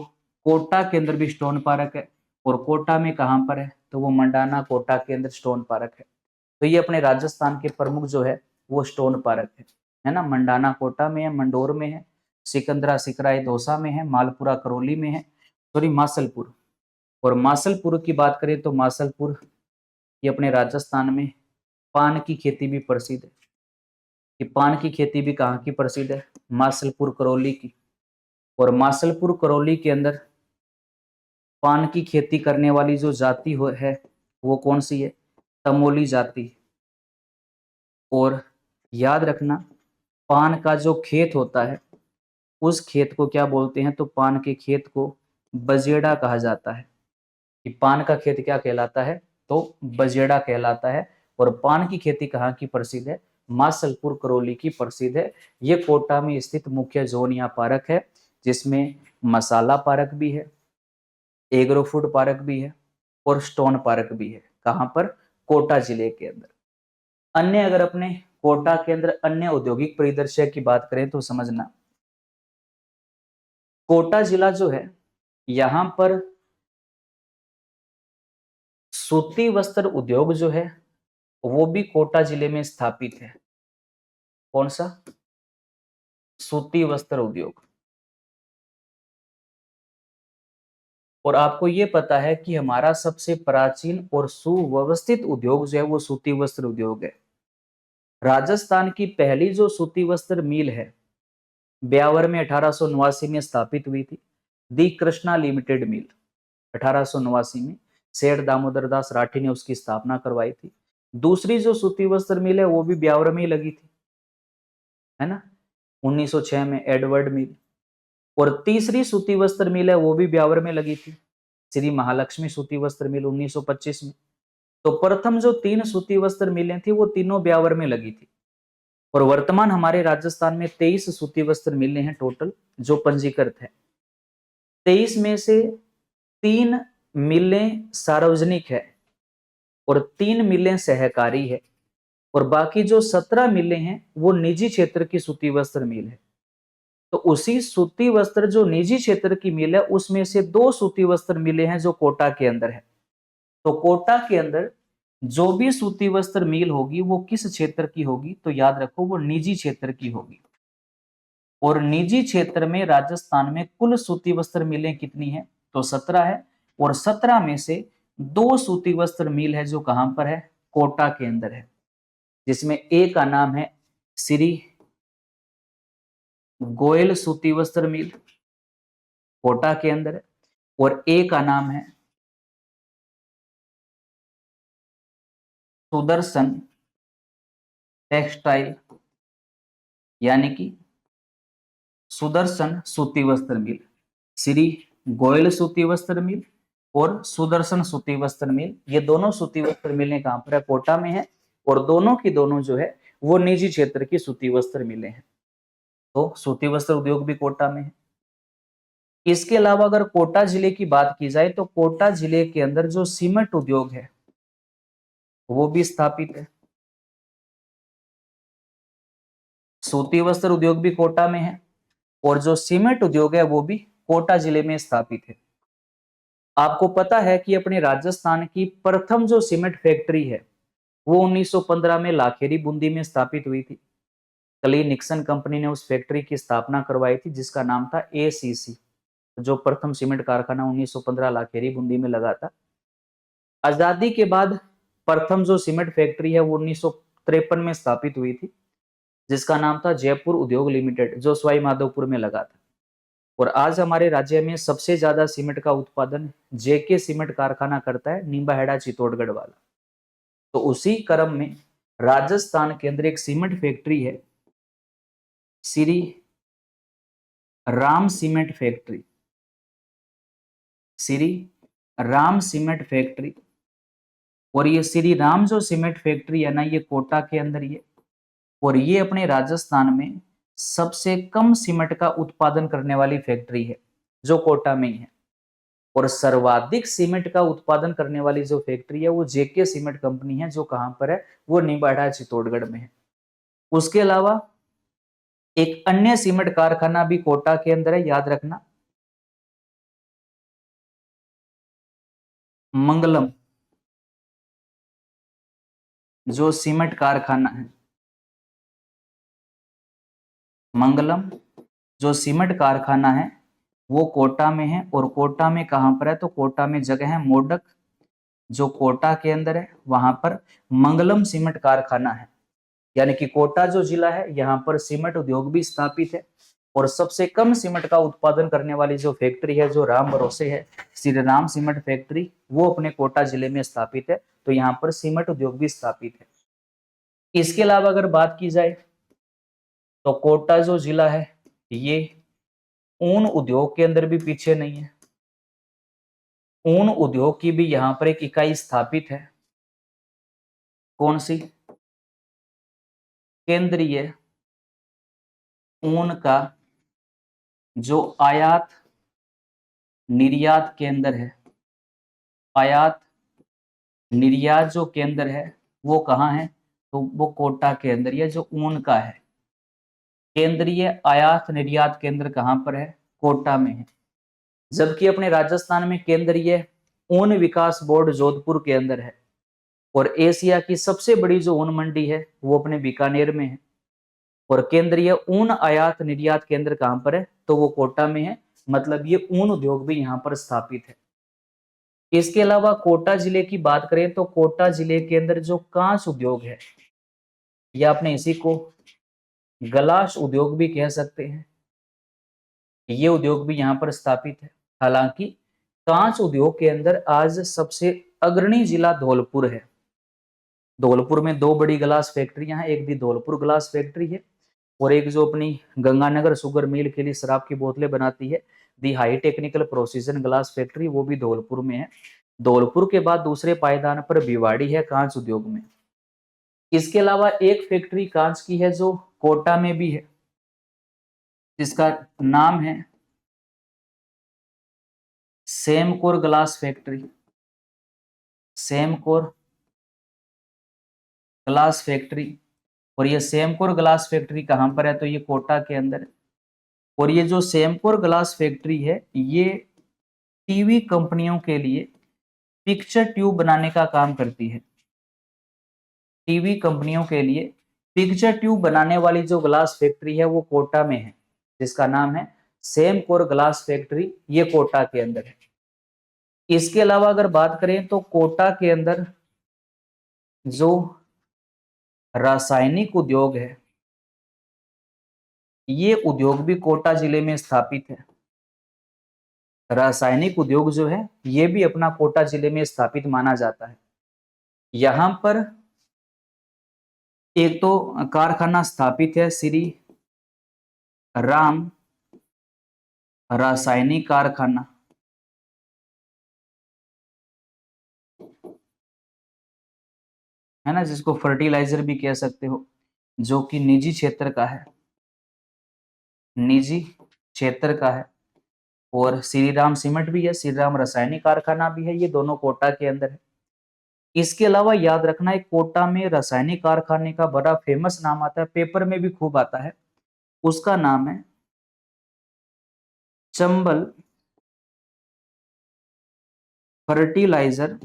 कोटा के अंदर भी स्टोन पार्क है, और कोटा में कहां पर है? तो वो मंडाना कोटा के अंदर स्टोन पार्क है। तो ये अपने राजस्थान के प्रमुख जो है वो स्टोन पार्क है ना। मंडाना कोटा में है, मंडोर में है, सिकंदरा सिकराई दौसा में है, मालपुरा करौली में है, सॉरी मासलपुर। और मासलपुर की बात करें तो मासलपुर ये अपने राजस्थान में पान की खेती भी प्रसिद्ध है। कि पान की खेती भी कहाँ की प्रसिद्ध है? मासलपुर करौली की। और मासलपुर करौली के अंदर पान की खेती करने वाली जो जाति है वो कौन सी है? तमोली जाति। और याद रखना पान का जो खेत होता है उस खेत को क्या बोलते हैं? तो पान के खेत को बजेड़ा कहा जाता है। कि पान का खेत क्या कहलाता है? तो बजेड़ा कहलाता है। और पान की खेती कहाँ की प्रसिद्ध है? मासलपुर करौली की प्रसिद्ध है। ये कोटा में स्थित मुख्य जोन या पार्क है, जिसमें मसाला पार्क भी है, एग्रो फूड पार्क भी है, और स्टोन पार्क भी है। कहां पर? कोटा जिले के अंदर। अन्य अगर अपने कोटा के अंदर अन्य औद्योगिक परिदृश्य की बात करें तो समझना कोटा जिला जो है यहां पर सूती वस्त्र उद्योग जो है वो भी कोटा जिले में स्थापित है। कौन सा? सूती वस्त्र उद्योग। और आपको ये पता है कि हमारा सबसे प्राचीन और सुव्यवस्थित उद्योग जो है वो सूती वस्त्र उद्योग है। राजस्थान की पहली जो सूती वस्त्र मिल है ब्यावर में 1889 में स्थापित हुई थी, दी कृष्णा लिमिटेड मिल। 1889 में सेठ दामोदर दास राठी ने उसकी स्थापना करवाई थी। दूसरी जो सूती वस्त्र मिल है वो भी ब्यावर में ही लगी थी, है ना, 1906 में एडवर्ड मिल। और तीसरी सूती वस्त्र मिल है वो भी ब्यावर में लगी थी, श्री महालक्ष्मी सूती वस्त्र मिल 1925 में। तो प्रथम जो तीन सूती वस्त्र मिलें थी वो तीनों ब्यावर में लगी थी। और वर्तमान हमारे राजस्थान में 23 सूती वस्त्र मिलें हैं टोटल जो पंजीकृत है। 23 में से 3 मिलें सार्वजनिक है और 3 मिलें सहकारी है, और बाकी जो 17 मिलें हैं वो निजी क्षेत्र की सूती वस्त्र मिल है। तो उसी सूती वस्त्र जो निजी क्षेत्र की मिल है उसमें से 2 सूती वस्त्र मिले हैं जो कोटा के अंदर है। तो कोटा के अंदर जो भी सूती वस्त्र मिल होगी वो किस क्षेत्र की होगी? तो याद रखो वो निजी क्षेत्र की होगी। और निजी क्षेत्र में राजस्थान में कुल सूती वस्त्र मिलें कितनी है? तो 17 है। और 17 में से 2 सूती वस्त्र मिल है जो कहां पर है? कोटा के अंदर है, जिसमें एक का नाम है श्री गोयल सूती वस्त्र मिल कोटा के अंदर है, और एक का नाम है सुदर्शन टेक्सटाइल, यानी कि सुदर्शन सूती वस्त्र मिल। श्री गोयल सूती वस्त्र मिल और सुदर्शन सूती वस्त्र मिल, ये दोनों सूती वस्त्र मिलें कहां पर है? कोटा में है। और दोनों की दोनों जो है वो निजी क्षेत्र की सूती वस्त्र मिलें हैं। तो सूती वस्त्र उद्योग भी कोटा में है। इसके अलावा अगर कोटा जिले की बात की जाए तो कोटा जिले के अंदर जो सीमेंट उद्योग है वो भी स्थापित है। सूती वस्त्र उद्योग भी कोटा में है और जो सीमेंट उद्योग है वो भी कोटा जिले में स्थापित है। आपको पता है कि अपने राजस्थान की प्रथम जो सीमेंट फैक्ट्री है वो 1915 में लाखेरी बूंदी में स्थापित हुई थी। कली निक्सन कंपनी ने उस फैक्ट्री की स्थापना करवाई थी जिसका नाम था एसीसी। जो प्रथम सीमेंट कारखाना 1915 लाखेरी बूंदी में लगा था। आजादी के बाद प्रथम जो सीमेंट फैक्ट्री है वो 1953 में स्थापित हुई थी जिसका नाम था जयपुर उद्योग लिमिटेड, जो सवाई माधोपुर में लगा था। और आज हमारे राज्य में सबसे ज्यादा सीमेंट का उत्पादन जेके सीमेंट कारखाना करता है, निम्बाहेड़ा चित्तौड़गढ़ वाला। तो उसी क्रम में राजस्थान के अंदर एक सीमेंट फैक्ट्री है, Shri Ram cement factory, Shri Ram cement factory. और ये श्री राम जो सीमेंट फैक्ट्री है ना, ये कोटा के अंदर ये, और ये अपने राजस्थान में सबसे कम सीमेंट का उत्पादन करने वाली फैक्ट्री है, जो कोटा में ही है। और सर्वाधिक सीमेंट का उत्पादन करने वाली जो फैक्ट्री है वो जेके सीमेंट कंपनी है, जो कहां पर है, वो निम्बाहेड़ा चित्तौड़गढ़ में है। उसके अलावा एक अन्य सीमेंट कारखाना भी कोटा के अंदर है, याद रखना, मंगलम जो सीमेंट कारखाना है, मंगलम जो सीमेंट कारखाना है वो कोटा में है। और कोटा में कहां पर है, तो कोटा में जगह है मोडक, जो कोटा के अंदर है, वहां पर मंगलम सीमेंट कारखाना है। यानी कि कोटा जो जिला है, यहाँ पर सीमेंट उद्योग भी स्थापित है। और सबसे कम सीमेंट का उत्पादन करने वाली जो फैक्ट्री है, जो राम भरोसे है, श्री राम सीमेंट फैक्ट्री, वो अपने कोटा जिले में स्थापित है। तो यहाँ पर सीमेंट उद्योग भी स्थापित है। इसके अलावा अगर बात की जाए तो कोटा जो जिला है, ये ऊन उद्योग के अंदर भी पीछे नहीं है। ऊन उद्योग की भी यहाँ पर एक इकाई स्थापित है। कौन सी? केंद्रीय ऊन का जो आयात निर्यात केंद्र है, आयात निर्यात जो केंद्र है वो कहाँ है, तो वो कोटा के अंदर, ये जो ऊन का है, केंद्रीय आयात निर्यात केंद्र कहाँ पर है, कोटा में है। जबकि अपने राजस्थान में केंद्रीय ऊन विकास बोर्ड जोधपुर के अंदर है। और एशिया की सबसे बड़ी जो ऊन मंडी है वो अपने बीकानेर में है। और केंद्रीय ऊन आयात निर्यात केंद्र कहां पर है, तो वो कोटा में है। मतलब ये ऊन उद्योग भी यहाँ पर स्थापित है। इसके अलावा कोटा जिले की बात करें तो कोटा जिले के अंदर जो कांच उद्योग है, या अपने इसी को गलास उद्योग भी कह सकते हैं, ये उद्योग भी यहाँ पर स्थापित है। हालांकि कांच उद्योग के अंदर आज सबसे अग्रणी जिला धौलपुर है। धौलपुर में दो बड़ी ग्लास फैक्ट्रियां हैं, एक दी धौलपुर ग्लास फैक्ट्री है, और एक जो अपनी गंगानगर शुगर मिल के लिए शराब की बोतलें बनाती है, the high technical precision glass factory, वो भी धौलपुर में है। धौलपुर के बाद दूसरे पायदान पर भिवाड़ी है कांच उद्योग में। इसके अलावा एक फैक्ट्री कांच की है जो कोटा में भी है, जिसका नाम है Semcor glass factory, Semcor glass factory. और ये सेमकोर ग्लास फैक्ट्री कहां पर है, तो ये कोटा के अंदर है। और ये जो सेमकोर ग्लास फैक्ट्री है, ये टीवी कंपनियों के लिए पिक्चर ट्यूब बनाने का काम करती है। टीवी कंपनियों के लिए पिक्चर ट्यूब बनाने वाली जो ग्लास फैक्ट्री है वो कोटा में है, जिसका नाम है सेमकोर ग्लास फैक्ट्री, ये कोटा के अंदर है। इसके अलावा अगर बात करें तो कोटा के अंदर जो रासायनिक उद्योग है, ये उद्योग भी कोटा जिले में स्थापित है। रासायनिक उद्योग जो है ये भी अपना कोटा जिले में स्थापित माना जाता है। यहां पर एक तो कारखाना स्थापित है श्री राम रासायनिक कारखाना, है ना, जिसको फर्टिलाइजर भी कह सकते हो, जो कि निजी क्षेत्र का है, निजी क्षेत्र का है। और श्री राम सीमेंट भी है, श्री राम रासायनिक कारखाना भी है, ये दोनों कोटा के अंदर है। इसके अलावा याद रखना, एक कोटा में रासायनिक कारखाने का बड़ा फेमस नाम आता है, पेपर में भी खूब आता है, उसका नाम है चंबल फर्टिलाइजर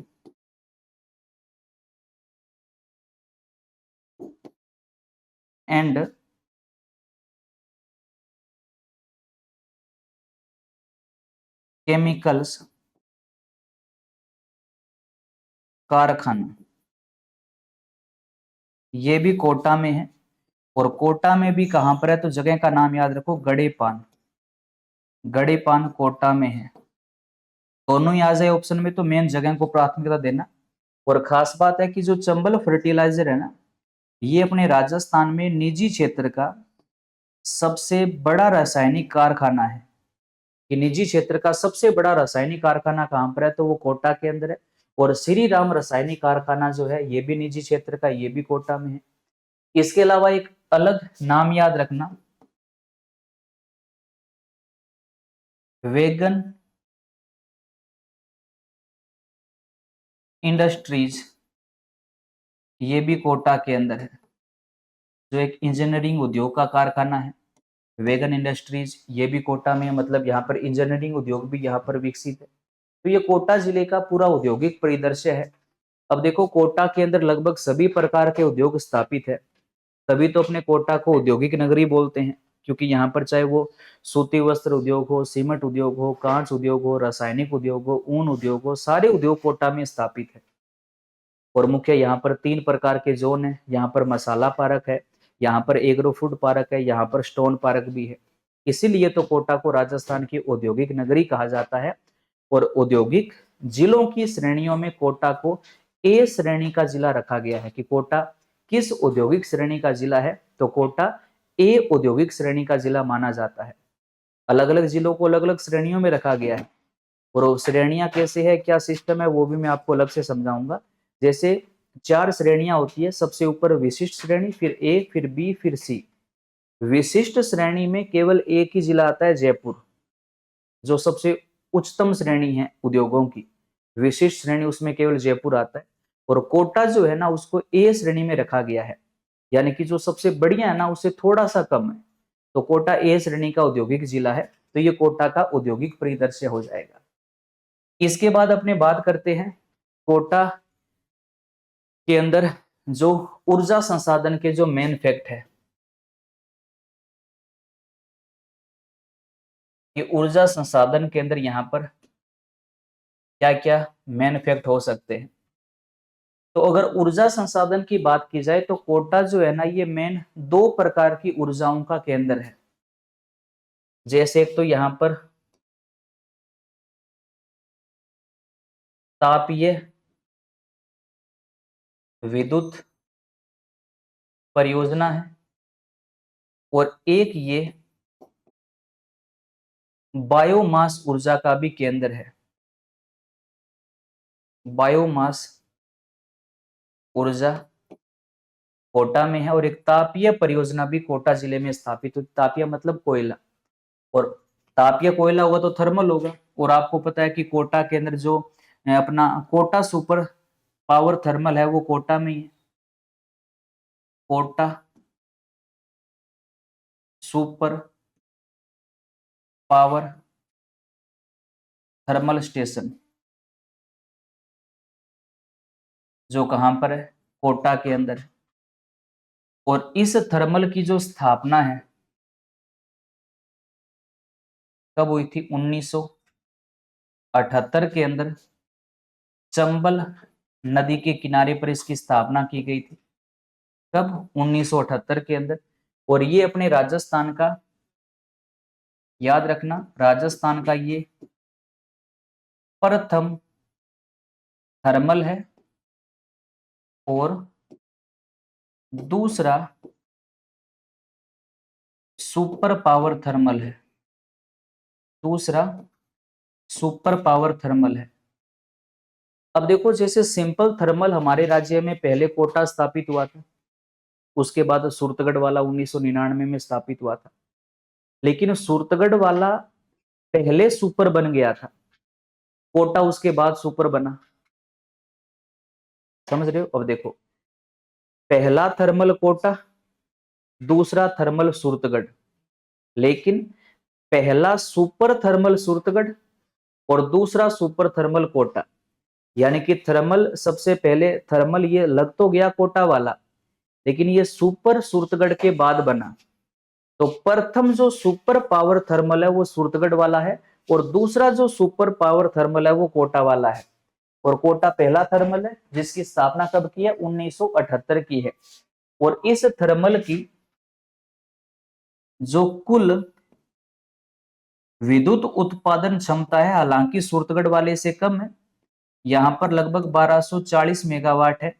एंड केमिकल्स कारखाना, ये भी कोटा में है। और कोटा में भी कहां पर है, तो जगह का नाम याद रखो, गड़ेपान, गड़ीपान कोटा में है। दोनों ही आ जाए ऑप्शन में तो मेन जगह को प्राथमिकता देना। और खास बात है कि जो चंबल फर्टिलाइजर है ना, ये अपने राजस्थान में निजी क्षेत्र का सबसे बड़ा रासायनिक कारखाना है। कि निजी क्षेत्र का सबसे बड़ा रासायनिक कारखाना कहां पर है, तो वो कोटा के अंदर है। और श्री राम रासायनिक कारखाना जो है ये भी निजी क्षेत्र का, ये भी कोटा में है। इसके अलावा एक अलग नाम याद रखना, वेगन इंडस्ट्रीज, ये भी कोटा के अंदर है, जो एक इंजीनियरिंग उद्योग का कारखाना है। वेगन इंडस्ट्रीज ये भी कोटा में है, मतलब यहाँ पर इंजीनियरिंग उद्योग भी यहाँ पर विकसित है। तो ये कोटा जिले का पूरा औद्योगिक परिदृश्य है। अब देखो कोटा के अंदर लगभग सभी प्रकार के उद्योग स्थापित है, तभी तो अपने कोटा को औद्योगिक नगरी बोलते हैं। क्योंकि यहाँ पर चाहे वो सूती वस्त्र उद्योग हो, सीमेंट उद्योग हो, कांच उद्योग हो, रासायनिक उद्योग हो, ऊन उद्योग हो, सारे उद्योग कोटा में स्थापित है। और मुख्य यहाँ पर 3 प्रकार के जोन है। यहाँ पर मसाला पार्क है, यहाँ पर एग्रो फूड पार्क है, यहाँ पर स्टोन पार्क भी है। इसीलिए तो कोटा को राजस्थान की औद्योगिक नगरी कहा जाता है। और औद्योगिक जिलों की श्रेणियों में कोटा को ए श्रेणी का जिला रखा गया है। कि कोटा किस औद्योगिक श्रेणी का जिला है, तो कोटा ए औद्योगिक श्रेणी का जिला माना जाता है। अलग अलग जिलों को अलग अलग श्रेणियों में रखा गया है। और श्रेणियां कैसे है, क्या सिस्टम है, वो भी मैं आपको अलग से समझाऊंगा। जैसे 4 श्रेणियां होती है। सबसे ऊपर विशिष्ट श्रेणी, फिर ए, फिर बी, फिर सी। विशिष्ट श्रेणी में केवल एक ही जिला आता है, जयपुर, जो सबसे उच्चतम श्रेणी है उद्योगों की। विशिष्ट श्रेणी उसमें केवल जयपुर आता है। और कोटा जो है ना, उसको ए श्रेणी में रखा गया है, यानी कि जो सबसे बढ़िया है ना उससे थोड़ा सा कम है। तो कोटा ए श्रेणी का औद्योगिक जिला है। तो ये कोटा का औद्योगिक परिदृश्य हो जाएगा। इसके बाद अपने बात करते हैं कोटा के अंदर जो ऊर्जा संसाधन के जो मेन फैक्ट है। ये ऊर्जा संसाधन के अंदर यहाँ पर क्या क्या मेन फैक्ट हो सकते हैं। तो अगर ऊर्जा संसाधन की बात की जाए तो कोटा जो है ना, ये मेन 2 प्रकार की ऊर्जाओं का केंद्र है। जैसे एक तो यहाँ पर तापीय विद्युत परियोजना है, और एक ये बायोमास ऊर्जा का भी केंद्र है। बायोमास ऊर्जा कोटा में है। और एक तापीय परियोजना भी कोटा जिले में स्थापित हुई। तापीय मतलब कोयला, और तापीय कोयला होगा तो थर्मल होगा। और आपको पता है कि कोटा के अंदर जो अपना कोटा सुपर पावर थर्मल है वो कोटा में ही है। Kota super power thermal station जो कहां पर है, कोटा के अंदर है। और इस थर्मल की जो स्थापना है कब हुई थी, 1978 के अंदर चंबल नदी के किनारे पर इसकी स्थापना की गई थी। कब, 1978 के अंदर। और ये अपने राजस्थान का, याद रखना, राजस्थान का ये प्रथम थर्मल है। और दूसरा सुपर पावर थर्मल है। दूसरा सुपर पावर थर्मल है। अब देखो, जैसे सिंपल थर्मल हमारे राज्य में पहले कोटा स्थापित हुआ था, उसके बाद सूरतगढ़ वाला 1999 में स्थापित हुआ था। लेकिन सूरतगढ़ वाला पहले सुपर बन गया था, कोटा उसके बाद सुपर बना। समझ रहे हो। अब देखो, पहला थर्मल कोटा, दूसरा थर्मल सूरतगढ़। लेकिन पहला सुपर थर्मल सूरतगढ़ और दूसरा सुपर थर्मल कोटा। यानी कि थर्मल सबसे पहले, थर्मल ये लग तो गया कोटा वाला, लेकिन ये सुपर सूरतगढ़ के बाद बना। तो प्रथम जो सुपर पावर थर्मल है वो सूरतगढ़ वाला है, और दूसरा जो सुपर पावर थर्मल है वो कोटा वाला है। और कोटा पहला थर्मल है जिसकी स्थापना कब की है, 1978 की है। और इस थर्मल की जो कुल विद्युत उत्पादन क्षमता है, हालांकि सूरतगढ़ वाले से कम है। यहाँ पर लगभग 1240 मेगावाट है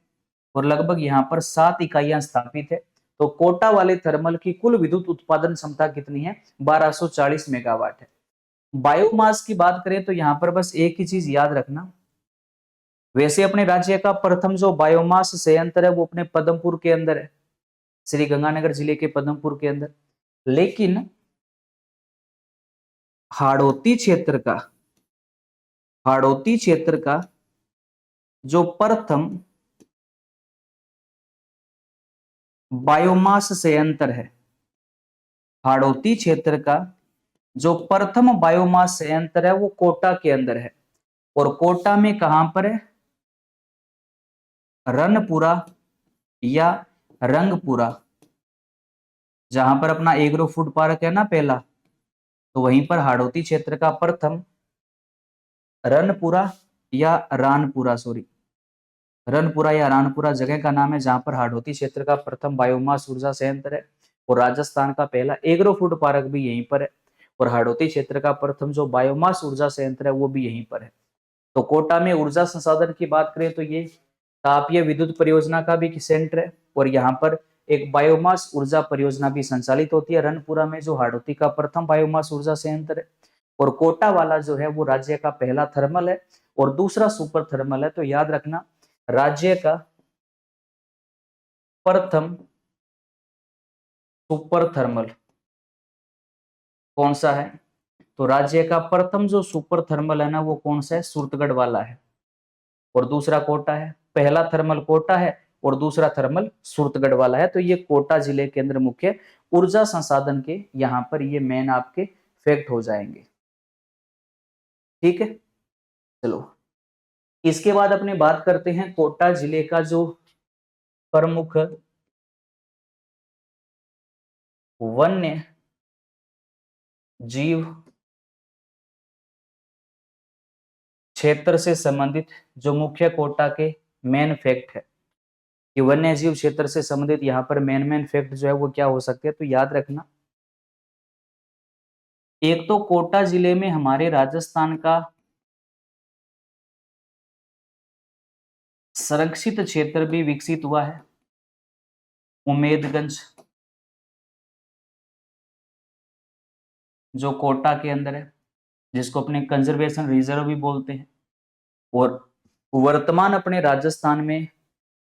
और लगभग यहाँ पर 7 इकाइयां स्थापित है। तो कोटा वाले थर्मल की कुल विद्युत उत्पादन क्षमता कितनी है? 1240 मेगावाट है। बायोमास की बात करें तो यहाँ पर बस एक ही चीज याद रखना, वैसे अपने राज्य का प्रथम जो बायोमास संयंत्र है वो अपने पदमपुर के अंदर है, श्री गंगानगर जिले के पदमपुर के अंदर। लेकिन हाड़ौती क्षेत्र का जो प्रथम बायोमास संयंत्र है, हाड़ौती क्षेत्र का जो प्रथम बायोमास संयंत्र है वो कोटा के अंदर है। और कोटा में कहां पर है? रनपुरा या रंगपुरा, जहां पर अपना एग्रो फूड पार्क है ना पहला, तो वहीं पर हाड़ौती क्षेत्र का प्रथम रनपुरा या रानपुरा, रनपुरा या रानपुरा जगह का नाम है जहां पर हाड़ौती क्षेत्र का प्रथम बायोमास ऊर्जा संयंत्र है। और राजस्थान का पहला एग्रो फूड पार्क भी यहीं पर है। और हाड़ौती क्षेत्र का प्रथम जो बायोमास ऊर्जा संयंत्र है वो भी यहीं पर है। तो कोटा में ऊर्जा संसाधन की बात करें तो ये तापीय विद्युत परियोजना का भी सेंटर है और यहाँ पर एक बायोमास ऊर्जा परियोजना भी संचालित होती है रनपुरा में, जो हाड़ौती का प्रथम बायोमास ऊर्जा संयंत्र है। और कोटा वाला जो है वो राज्य का पहला थर्मल है और दूसरा सुपर थर्मल है। तो याद रखना, राज्य का प्रथम सुपर थर्मल कौन सा है? तो राज्य का प्रथम जो सुपर थर्मल है ना वो कौन सा है? सूरतगढ़ वाला है। और दूसरा कोटा है, पहला थर्मल कोटा है और दूसरा थर्मल सूरतगढ़ वाला है। तो ये कोटा जिले के अंदर मुख्य ऊर्जा संसाधन के यहाँ पर ये मेन आपके फैक्ट हो जाएंगे। ठीक है, चलो इसके बाद अपने बात करते हैं कोटा जिले का जो प्रमुख वन्य जीव क्षेत्र से संबंधित जो मुख्य कोटा के मेन फैक्ट है कि वन्य जीव क्षेत्र से संबंधित यहाँ पर मेन फैक्ट जो है वो क्या हो सकते हैं। तो याद रखना, एक तो कोटा जिले में हमारे राजस्थान का संरक्षित क्षेत्र भी विकसित हुआ है, उमेदगंज जो कोटा के अंदर है, जिसको अपने कंजर्वेशन रिजर्व भी बोलते हैं। और वर्तमान अपने राजस्थान में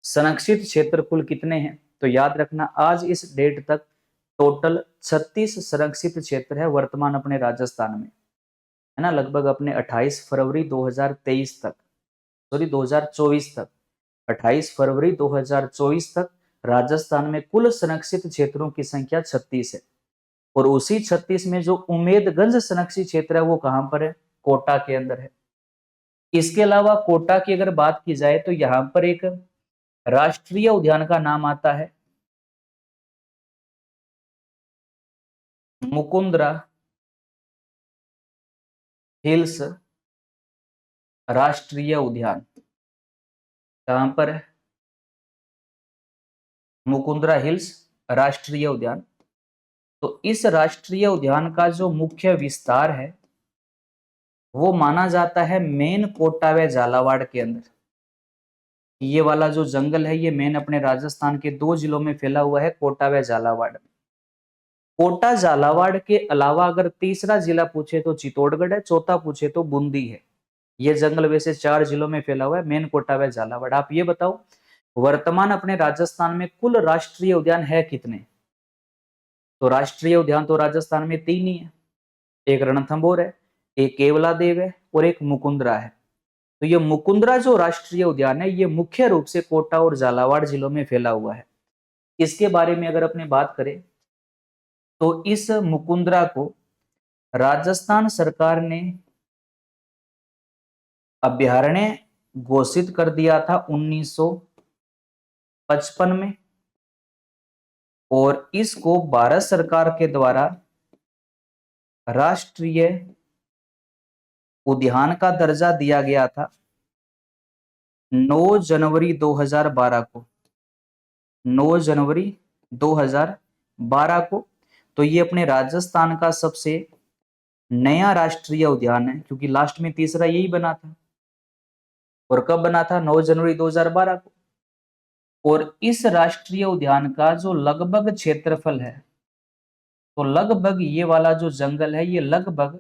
संरक्षित क्षेत्र कुल कितने हैं? तो याद रखना, आज इस डेट तक टोटल 36 संरक्षित क्षेत्र है वर्तमान अपने राजस्थान में, है ना। लगभग अपने 28 फरवरी 2023 तक, सॉरी 2024 तक, 28 फरवरी 2024 तक राजस्थान में कुल संरक्षित क्षेत्रों की संख्या 36 है। और उसी 36 में जो उमेदगंज संरक्षित क्षेत्र है वो कहां पर है? कोटा के अंदर है। इसके अलावा कोटा की अगर बात की जाए तो यहां पर एक राष्ट्रीय उद्यान का नाम आता है मुकुंदरा हिल्स राष्ट्रीय उद्यान। कहां पर है? मुकुंदरा हिल्स राष्ट्रीय उद्यान। तो इस राष्ट्रीय उद्यान का जो मुख्य विस्तार है वो माना जाता है मेन कोटा व झालावाड़ के अंदर। ये वाला जो जंगल है ये मेन अपने राजस्थान के 2 जिलों में फैला हुआ है, कोटा व झालावाड़। कोटा झालावाड़ के अलावा अगर तीसरा जिला पूछे तो चित्तौड़गढ़ है, चौथा पूछे तो बूंदी है। ये जंगल वैसे 4 जिलों में फैला हुआ है, मेन कोटा व झालावाड़। आप ये बताओ वर्तमान अपने राजस्थान में कुल राष्ट्रीय उद्यान है कितने? तो राष्ट्रीय उद्यान तो राजस्थान में 3 ही है, एक रणथंभौर है, एक केवलादेव है और एक मुकुंदरा है। तो ये मुकुंदरा जो राष्ट्रीय उद्यान है ये मुख्य रूप से कोटा और झालावाड़ जिलों में फैला हुआ है। इसके बारे में अगर अपने बात करें तो इस मुकुंदरा को राजस्थान सरकार ने अभयारण्य घोषित कर दिया था 1955 में, और इसको भारत सरकार के द्वारा राष्ट्रीय उद्यान का दर्जा दिया गया था 9 जनवरी 2012 को, 9 जनवरी 2012 को। तो ये अपने राजस्थान का सबसे नया राष्ट्रीय उद्यान है, क्योंकि लास्ट में तीसरा यही बना था। और कब बना था? 9 जनवरी 2012 को। और इस राष्ट्रीय उद्यान का जो लगभग क्षेत्रफल है, तो लगभग ये वाला जो जंगल है ये लगभग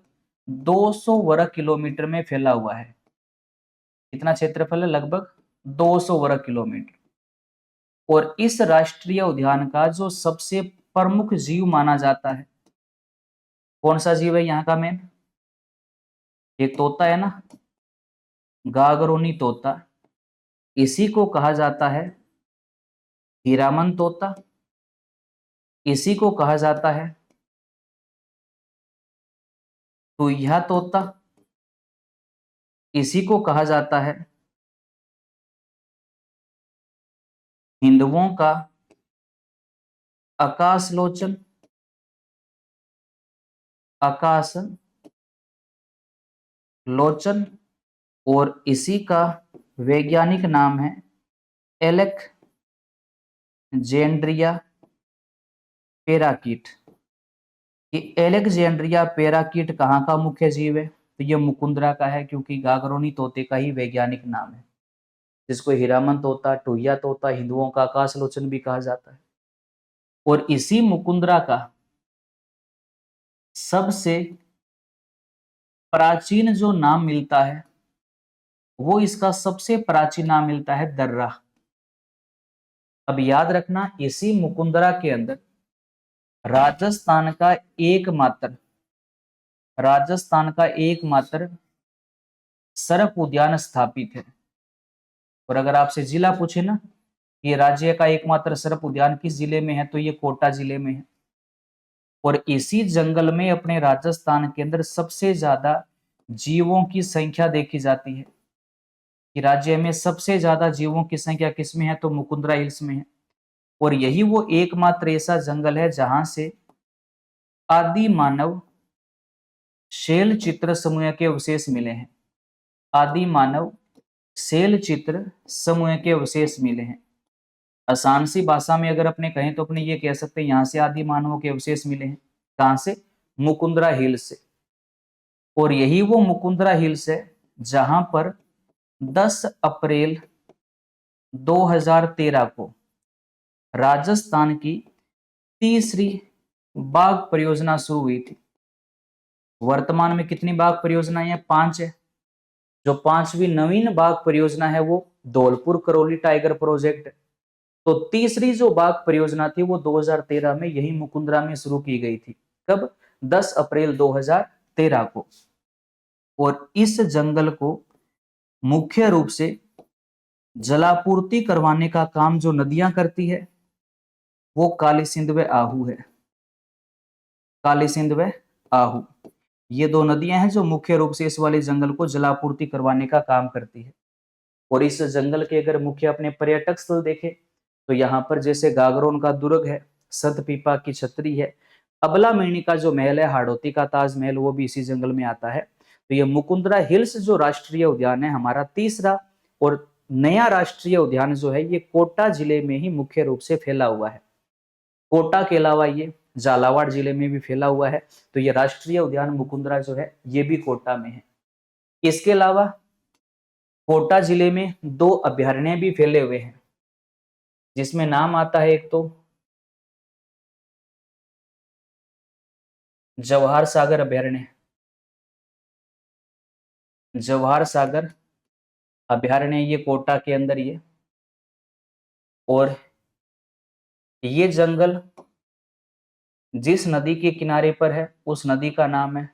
200 वर्ग किलोमीटर में फैला हुआ है। कितना क्षेत्रफल है? लगभग 200 वर्ग किलोमीटर। और इस राष्ट्रीय उद्यान का जो सबसे प्रमुख जीव माना जाता है, कौन सा जीव है यहाँ का मेन? ये तोता है ना, गागरोनी तोता। इसी को कहा जाता है हीरामन तोता। इसी को कहा जाता है टुईया तोता। इसी को कहा जाता है हिंदुओं का आकाश लोचन। आकाश लोचन। और इसी का वैज्ञानिक नाम है एलेक्जेंड्रिया पेराकीट। कि एलेक्जेंड्रिया पेराकीट कहाँ का मुख्य जीव है? तो ये मुकुंदरा का है, क्योंकि गागरोनी तोते का ही वैज्ञानिक नाम है, जिसको हीरामन तोता, टुईया तोता, हिंदुओं का आकाशलोचन भी कहा जाता है। और इसी मुकुंदरा का सबसे प्राचीन जो नाम मिलता है, वो इसका सबसे प्राचीन नाम मिलता है दर्रा। अब याद रखना, इसी मुकुंदरा के अंदर राजस्थान का एकमात्र सर्प उद्यान स्थापित है। और अगर आपसे जिला पूछे ना, ये राज्य का एकमात्र सर्प उद्यान किस जिले में है, तो ये कोटा जिले में है। और इसी जंगल में अपने राजस्थान के अंदर सबसे ज्यादा जीवों की संख्या देखी जाती है। कि राज्य में सबसे ज्यादा जीवों की संख्या किसमें है, तो मुकुंदरा हिल्स में है। और यही वो एकमात्र ऐसा जंगल है जहां से आदि मानव शैल चित्र समूह के अवशेष मिले हैं। आदि मानव शैल चित्र समूह के अवशेष मिले हैं। आसान सी भाषा में अगर अपने कहें तो अपने ये कह सकते हैं, यहां से आदि मानवों के अवशेष मिले हैं। कहां से? मुकुंदरा हिल्स से। और यही वो मुकुंदरा हिल्स है जहां पर 10 अप्रैल 2013 को राजस्थान की तीसरी बाघ परियोजना शुरू हुई थी। वर्तमान में कितनी बाघ परियोजनाएं हैं? 5 है। जो 5वीं नवीन बाघ परियोजना है वो धौलपुर करौली टाइगर प्रोजेक्ट है। तो तीसरी जो बाघ परियोजना थी वो 2013 में यही मुकुंदरा में शुरू की गई थी। कब? 10 अप्रैल 2013 को। और इस जंगल को मुख्य रूप से जलापूर्ति करवाने का काम जो नदियां करती है वो काली सिंध व आहू है। काली सिंध व आहू, ये दो नदियां हैं जो मुख्य रूप से इस वाले जंगल को जलापूर्ति करवाने का काम करती है। और इस जंगल के अगर मुख्य अपने पर्यटक स्थल देखें तो यहाँ पर जैसे गागरोन का दुर्ग है, संत पीपा की छतरी है, अबला मेणी का जो महल है, हाड़ौती का ताजमहल, वो भी इसी जंगल में आता है। तो ये मुकुंदरा हिल्स जो राष्ट्रीय उद्यान है हमारा तीसरा और नया राष्ट्रीय उद्यान जो है ये कोटा जिले में ही मुख्य रूप से फैला हुआ है। कोटा के अलावा ये झालावाड़ जिले में भी फैला हुआ है। तो ये राष्ट्रीय उद्यान मुकुंदरा जो है ये भी कोटा में है। इसके अलावा कोटा जिले में 2 अभयारण्य भी फैले हुए हैं, जिसमें नाम आता है एक तो जवाहर सागर अभयारण्य। जवाहर सागर अभयारण्य ये कोटा के अंदर ही है। और ये जंगल जिस नदी के किनारे पर है उस नदी का नाम है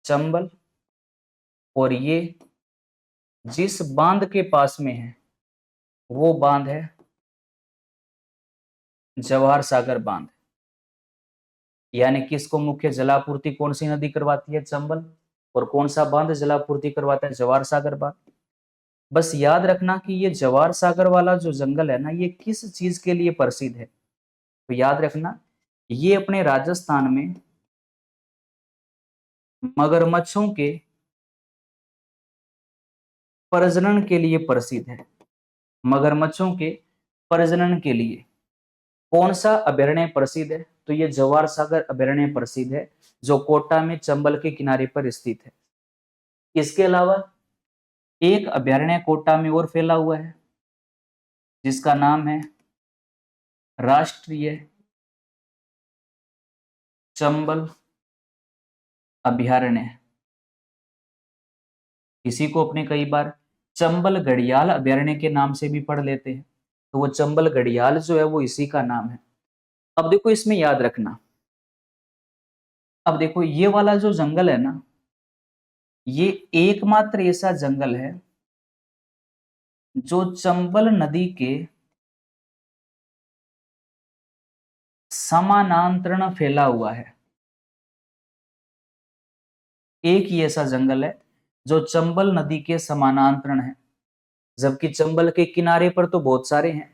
चंबल। और ये जिस बांध के पास में है वो बांध है जवाहर सागर बांध। यानी कि इसको मुख्य जलापूर्ति कौन सी नदी करवाती है? चंबल। और कौन सा बांध जलापूर्ति करवाता है? जवाहर सागर बांध। बस याद रखना कि ये जवाहर सागर वाला जो जंगल है ना ये किस चीज के लिए प्रसिद्ध है? तो याद रखना, ये अपने राजस्थान में मगरमच्छों के प्रजनन के लिए प्रसिद्ध है। मगरमच्छों के प्रजनन के लिए। कौन सा अभयारण्य प्रसिद्ध है? तो ये जवार सागर अभयारण्य प्रसिद्ध है, जो कोटा में चंबल के किनारे पर स्थित है। इसके अलावा एक अभयारण्य कोटा में और फैला हुआ है, जिसका नाम है राष्ट्रीय चंबल अभयारण्य। इसी को अपने कई बार चंबल घड़ियाल अभयारण्य के नाम से भी पढ़ लेते हैं। तो वो चंबल घड़ियाल जो है वो इसी का नाम है। अब देखो इसमें याद रखना, अब देखो ये वाला जो जंगल है ना, ये एकमात्र ऐसा जंगल है जो चंबल नदी के समानांतर फैला हुआ है। एक ही ऐसा जंगल है जो चंबल नदी के समानांतर है, जबकि चंबल के किनारे पर तो बहुत सारे हैं।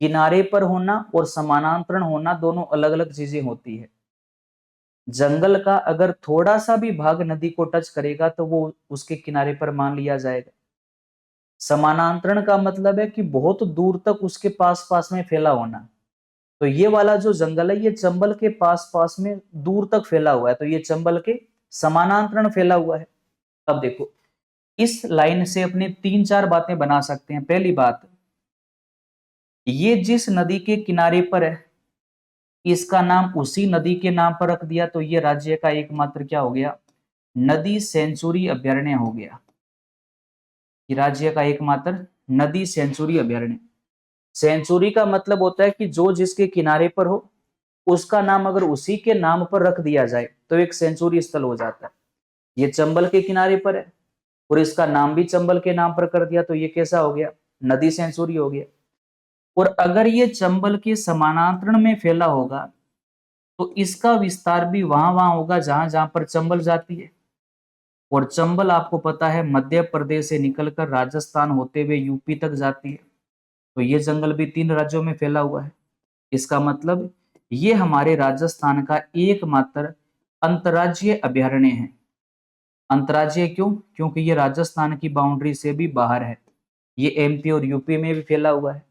किनारे पर होना और समानांतरण होना दोनों अलग अलग चीजें होती है। जंगल का अगर थोड़ा सा भी भाग नदी को टच करेगा तो वो उसके किनारे पर मान लिया जाएगा। समानांतरण का मतलब है कि बहुत दूर तक उसके पास पास में फैला होना। तो ये वाला जो जंगल है ये चंबल के पास पास में दूर तक फैला हुआ है, तो ये चंबल के समानांतरण फैला हुआ है। अब देखो इस लाइन से अपने 3-4 बातें बना सकते हैं। पहली बात, ये जिस नदी के किनारे पर है इसका नाम उसी नदी के नाम पर रख दिया, तो ये राज्य का एकमात्र क्या हो गया? नदी सेंचुरी अभयारण्य हो गया। ये राज्य का एकमात्र नदी सेंचुरी अभयारण्य। सेंचुरी का मतलब होता है कि जो जिसके किनारे पर हो उसका नाम अगर उसी के नाम पर रख दिया जाए तो एक सेंचुरी स्थल हो जाता है। ये चंबल के किनारे पर है और इसका नाम भी चंबल के नाम पर कर दिया, तो ये कैसा हो गया? नदी सेंचुरी हो गया। और अगर ये चंबल के समानांतर में फैला होगा तो इसका विस्तार भी वहां वहां होगा जहां जहां पर चंबल जाती है। और चंबल आपको पता है मध्य प्रदेश से निकलकर राजस्थान होते हुए यूपी तक जाती है। तो ये जंगल भी 3 राज्यों में फैला हुआ है। इसका मतलब ये हमारे राजस्थान का एकमात्र अंतर्राज्यीय अभयारण्य है। अंतर्राज्यीय क्यों? क्योंकि ये राजस्थान की बाउंड्री से भी बाहर है। ये एमपी और यूपी में भी फैला हुआ है।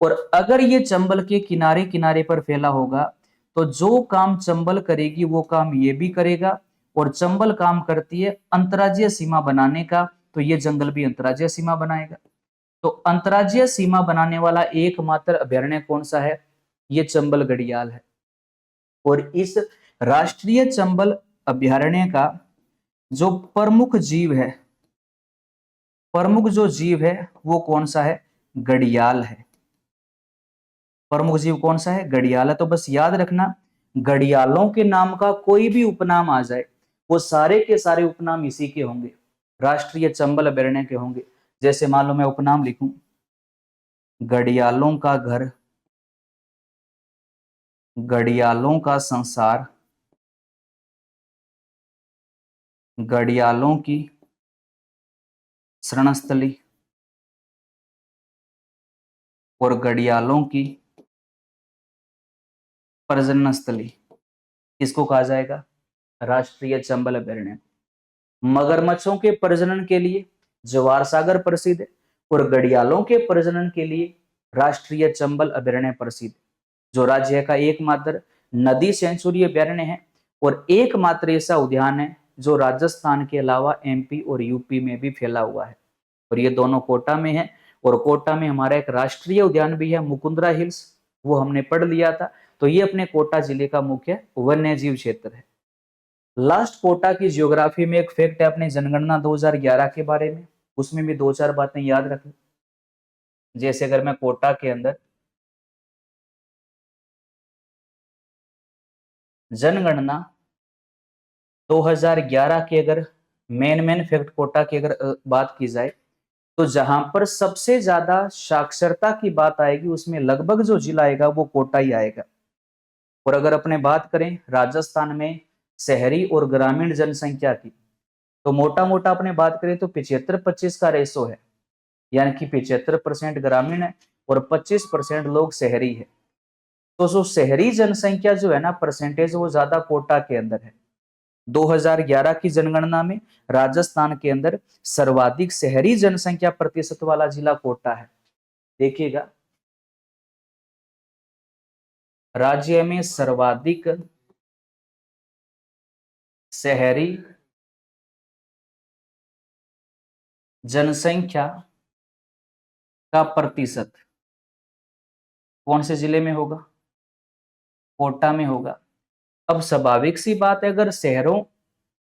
और अगर ये चंबल के किनारे किनारे पर फैला होगा तो जो काम चंबल करेगी वो काम ये भी करेगा। और चंबल काम करती है अंतर्राज्यीय सीमा बनाने का, तो ये जंगल भी अंतर्राज्यीय सीमा बनाएगा। तो अंतर्राज्यीय सीमा बनाने वाला एकमात्र अभयारण्य कौन सा है? ये चंबल घड़ियाल है। और इस राष्ट्रीय चंबल अभयारण्य का जो प्रमुख जीव है, प्रमुख जो जीव है वो कौन सा है? घड़ियाल है। प्रमुख जीव कौन सा है? घड़ियाल है। तो बस याद रखना, घड़ियालों के नाम का कोई भी उपनाम आ जाए वो सारे के सारे उपनाम इसी के होंगे, राष्ट्रीय चंबल अभयारण्य के होंगे। जैसे मान लो मैं उपनाम लिखूं, घड़ियालों का घर, घड़ियालों का संसार, घड़ियालों की शरणस्थली और घड़ियालों की प्रजनन स्थली, इसको कहा जाएगा राष्ट्रीय चंबल अभयारण्य। मगरमच्छों के प्रजनन के लिए जवार सागर प्रसिद्ध है और घड़ियालों के प्रजनन के लिए राष्ट्रीय चंबल अभयारण्य प्रसिद्ध, जो राज्य का एकमात्र नदी सेंचुरी अभयारण्य है और एकमात्र ऐसा उद्यान है जो राजस्थान के अलावा एमपी और यूपी में भी फैला हुआ है। और ये दोनों कोटा में है। और कोटा में हमारा एक राष्ट्रीय उद्यान भी है मुकुंदरा हिल्स, वो हमने पढ़ लिया था। तो ये अपने कोटा जिले का मुख्य वन्य जीव क्षेत्र है। लास्ट कोटा की जियोग्राफी में एक फैक्ट है अपने जनगणना 2011 के बारे में, उसमें भी 2-4 बातें याद रखें। जैसे अगर मैं कोटा के अंदर जनगणना 2011 के अगर मेन फैक्ट कोटा की अगर बात की जाए तो जहां पर सबसे ज्यादा साक्षरता की बात आएगी उसमें लगभग जो जिला आएगा वो कोटा ही आएगा। और अगर अपने बात करें राजस्थान में शहरी और ग्रामीण जनसंख्या की, तो मोटा मोटा अपने बात करें तो 75-25 का रेशो है, यानी कि 75% ग्रामीण है और 25% लोग शहरी है। तो जो शहरी जनसंख्या जो है ना परसेंटेज, वो ज्यादा कोटा के अंदर है। 2011 की जनगणना में राजस्थान के अंदर सर्वाधिक शहरी जनसंख्या प्रतिशत वाला जिला कोटा है। देखिएगा राज्य में सर्वाधिक शहरी जनसंख्या का प्रतिशत कौन से जिले में होगा? कोटा में होगा। अब स्वाभाविक सी बात है, अगर शहरों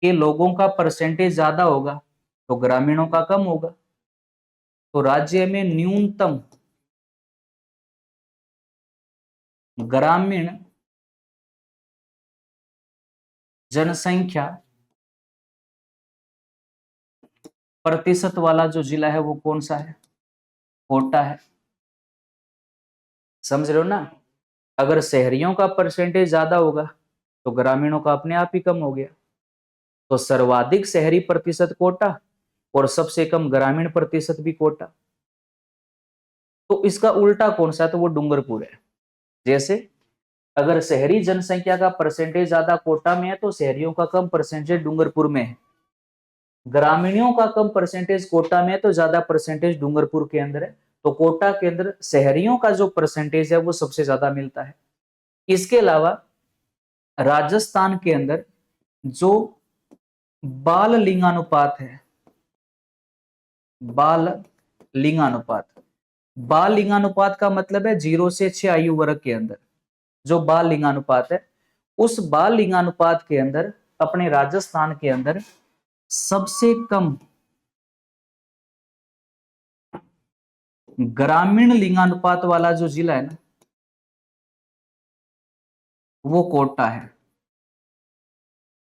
के लोगों का परसेंटेज ज्यादा होगा तो ग्रामीणों का कम होगा। तो राज्य में न्यूनतम ग्रामीण जनसंख्या प्रतिशत वाला जो जिला है वो कौन सा है? कोटा है। समझ रहे हो ना? अगर शहरियों का परसेंटेज ज्यादा होगा तो ग्रामीणों का अपने आप ही कम हो गया। तो सर्वाधिक शहरी प्रतिशत कोटा और सबसे कम ग्रामीण प्रतिशत भी कोटा। तो इसका उल्टा कौन सा है? तो वो डूंगरपुर है। जैसे अगर शहरी जनसंख्या का परसेंटेज ज्यादा कोटा में है तो शहरियों का कम परसेंटेज डूंगरपुर में है। ग्रामीणों का कम परसेंटेज कोटा में है तो ज्यादा परसेंटेज डूंगरपुर के अंदर है। तो कोटा के अंदर शहरियों का जो परसेंटेज है वो सबसे ज्यादा मिलता है। इसके अलावा राजस्थान के अंदर जो बाल लिंगानुपात है, बाल लिंगानुपात, बाल लिंगानुपात का मतलब है 0 से 6 आयु वर्ग के अंदर जो बाल लिंगानुपात है, उस बाल लिंगानुपात के अंदर अपने राजस्थान के अंदर सबसे कम ग्रामीण लिंगानुपात वाला जो जिला है ना वो कोटा है।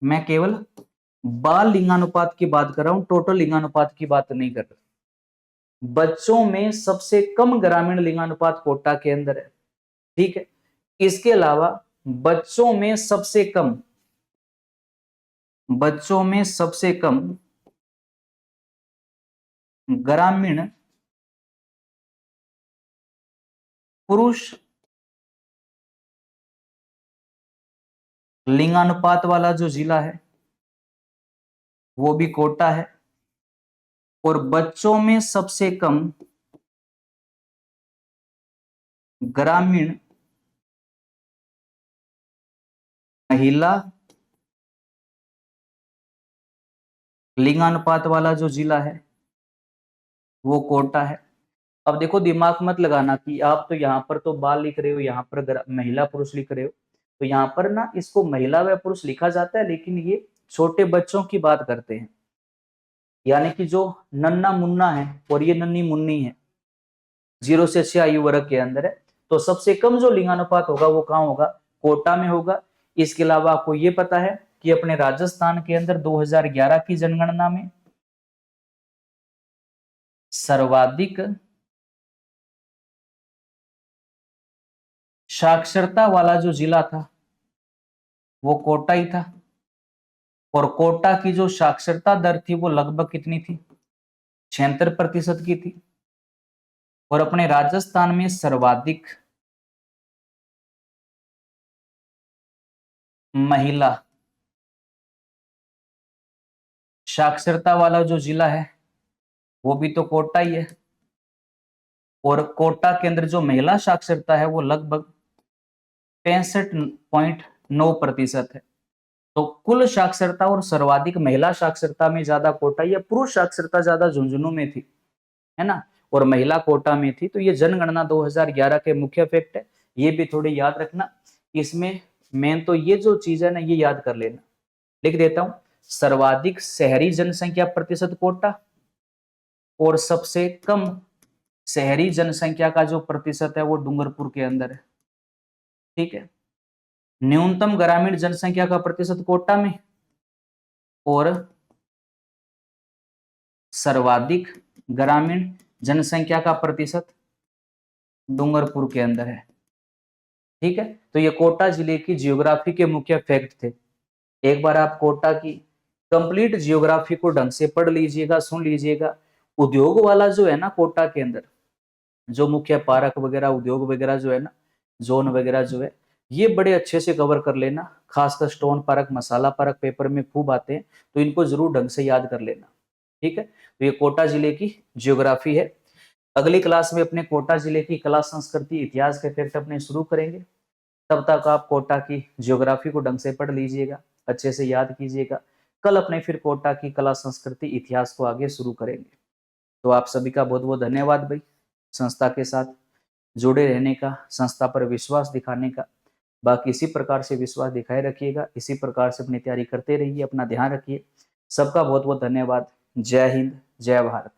मैं केवल बाल लिंगानुपात की बात कर रहा हूं, टोटल लिंगानुपात की बात नहीं कर रहा। बच्चों में सबसे कम ग्रामीण लिंगानुपात कोटा के अंदर है। ठीक है। इसके अलावा बच्चों में सबसे कम ग्रामीण पुरुष लिंगानुपात वाला जो जिला है वो भी कोटा है। और बच्चों में सबसे कम ग्रामीण महिला लिंगानुपात वाला जो जिला है वो कोटा है। अब देखो, दिमाग मत लगाना कि आप तो यहाँ पर तो बाल लिख रहे हो, यहाँ पर महिला पुरुष लिख रहे हो। तो यहाँ पर ना इसको महिला व पुरुष लिखा जाता है, लेकिन ये छोटे बच्चों की बात करते हैं, यानी कि जो नन्ना मुन्ना है और ये नन्नी मुन्नी है, 0 से 6 आयु वर्ग के अंदर है। तो सबसे कम जो लिंगानुपात होगा वो कहाँ होगा? कोटा में होगा। इसके अलावा आपको ये पता है कि अपने राजस्थान के अंदर 2011 की जनगणना में सर्वाधिक साक्षरता वाला जो जिला था वो कोटा ही था। और कोटा की जो साक्षरता दर थी वो लगभग कितनी थी? 76% की थी। और अपने राजस्थान में सर्वाधिक महिला साक्षरता वाला जो जिला है वो भी तो कोटा ही है। और कोटा के अंदर जो महिला साक्षरता है वो लगभग 65.9% है। तो कुल साक्षरता और सर्वाधिक महिला साक्षरता में ज्यादा कोटा या पुरुष साक्षरता ज्यादा झुंझुनू में थी, है ना, और महिला कोटा में थी। तो ये जनगणना 2011 के मुख्य फैक्ट है, ये भी थोड़ी याद रखना। इसमें मेन तो ये जो चीज है ना ये याद कर लेना। लिख देता हूं, सर्वाधिक शहरी जनसंख्या प्रतिशत कोटा और सबसे कम शहरी जनसंख्या का जो प्रतिशत है वो डूंगरपुर के अंदर है। ठीक है। न्यूनतम ग्रामीण जनसंख्या का प्रतिशत कोटा में और सर्वाधिक ग्रामीण जनसंख्या का प्रतिशत डूंगरपुर के अंदर है। ठीक है। तो ये कोटा जिले की जियोग्राफी के मुख्य फैक्ट थे। एक बार आप कोटा की कंप्लीट जियोग्राफी को ढंग से पढ़ लीजिएगा, सुन लीजिएगा। उद्योग वाला जो है ना कोटा के अंदर, जो मुख्य पार्क वगैरह, उद्योग वगैरह जो है ना, जोन वगैरह जो है, ये बड़े अच्छे से कवर कर लेना। खासकर स्टोन पार्क, मसाला पार्क पेपर में खूब आते हैं, तो इनको जरूर ढंग से याद कर लेना। ठीक है। तो ये कोटा जिले की जियोग्राफी है। अगली क्लास में अपने कोटा जिले की कला, संस्कृति, इतिहास के फैक्ट अपने शुरू करेंगे। तब तक आप कोटा की ज्योग्राफी को ढंग से पढ़ लीजिएगा, अच्छे से याद कीजिएगा। कल अपने फिर कोटा की कला संस्कृति इतिहास को आगे शुरू करेंगे। तो आप सभी का बहुत बहुत धन्यवाद भाई, संस्था के साथ जुड़े रहने का, संस्था पर विश्वास दिखाने का। बाकी इसी प्रकार से विश्वास दिखाए रखिएगा, इसी प्रकार से अपनी तैयारी करते रहिए, अपना ध्यान रखिए। सबका बहुत बहुत धन्यवाद। जय हिंद, जय भारत।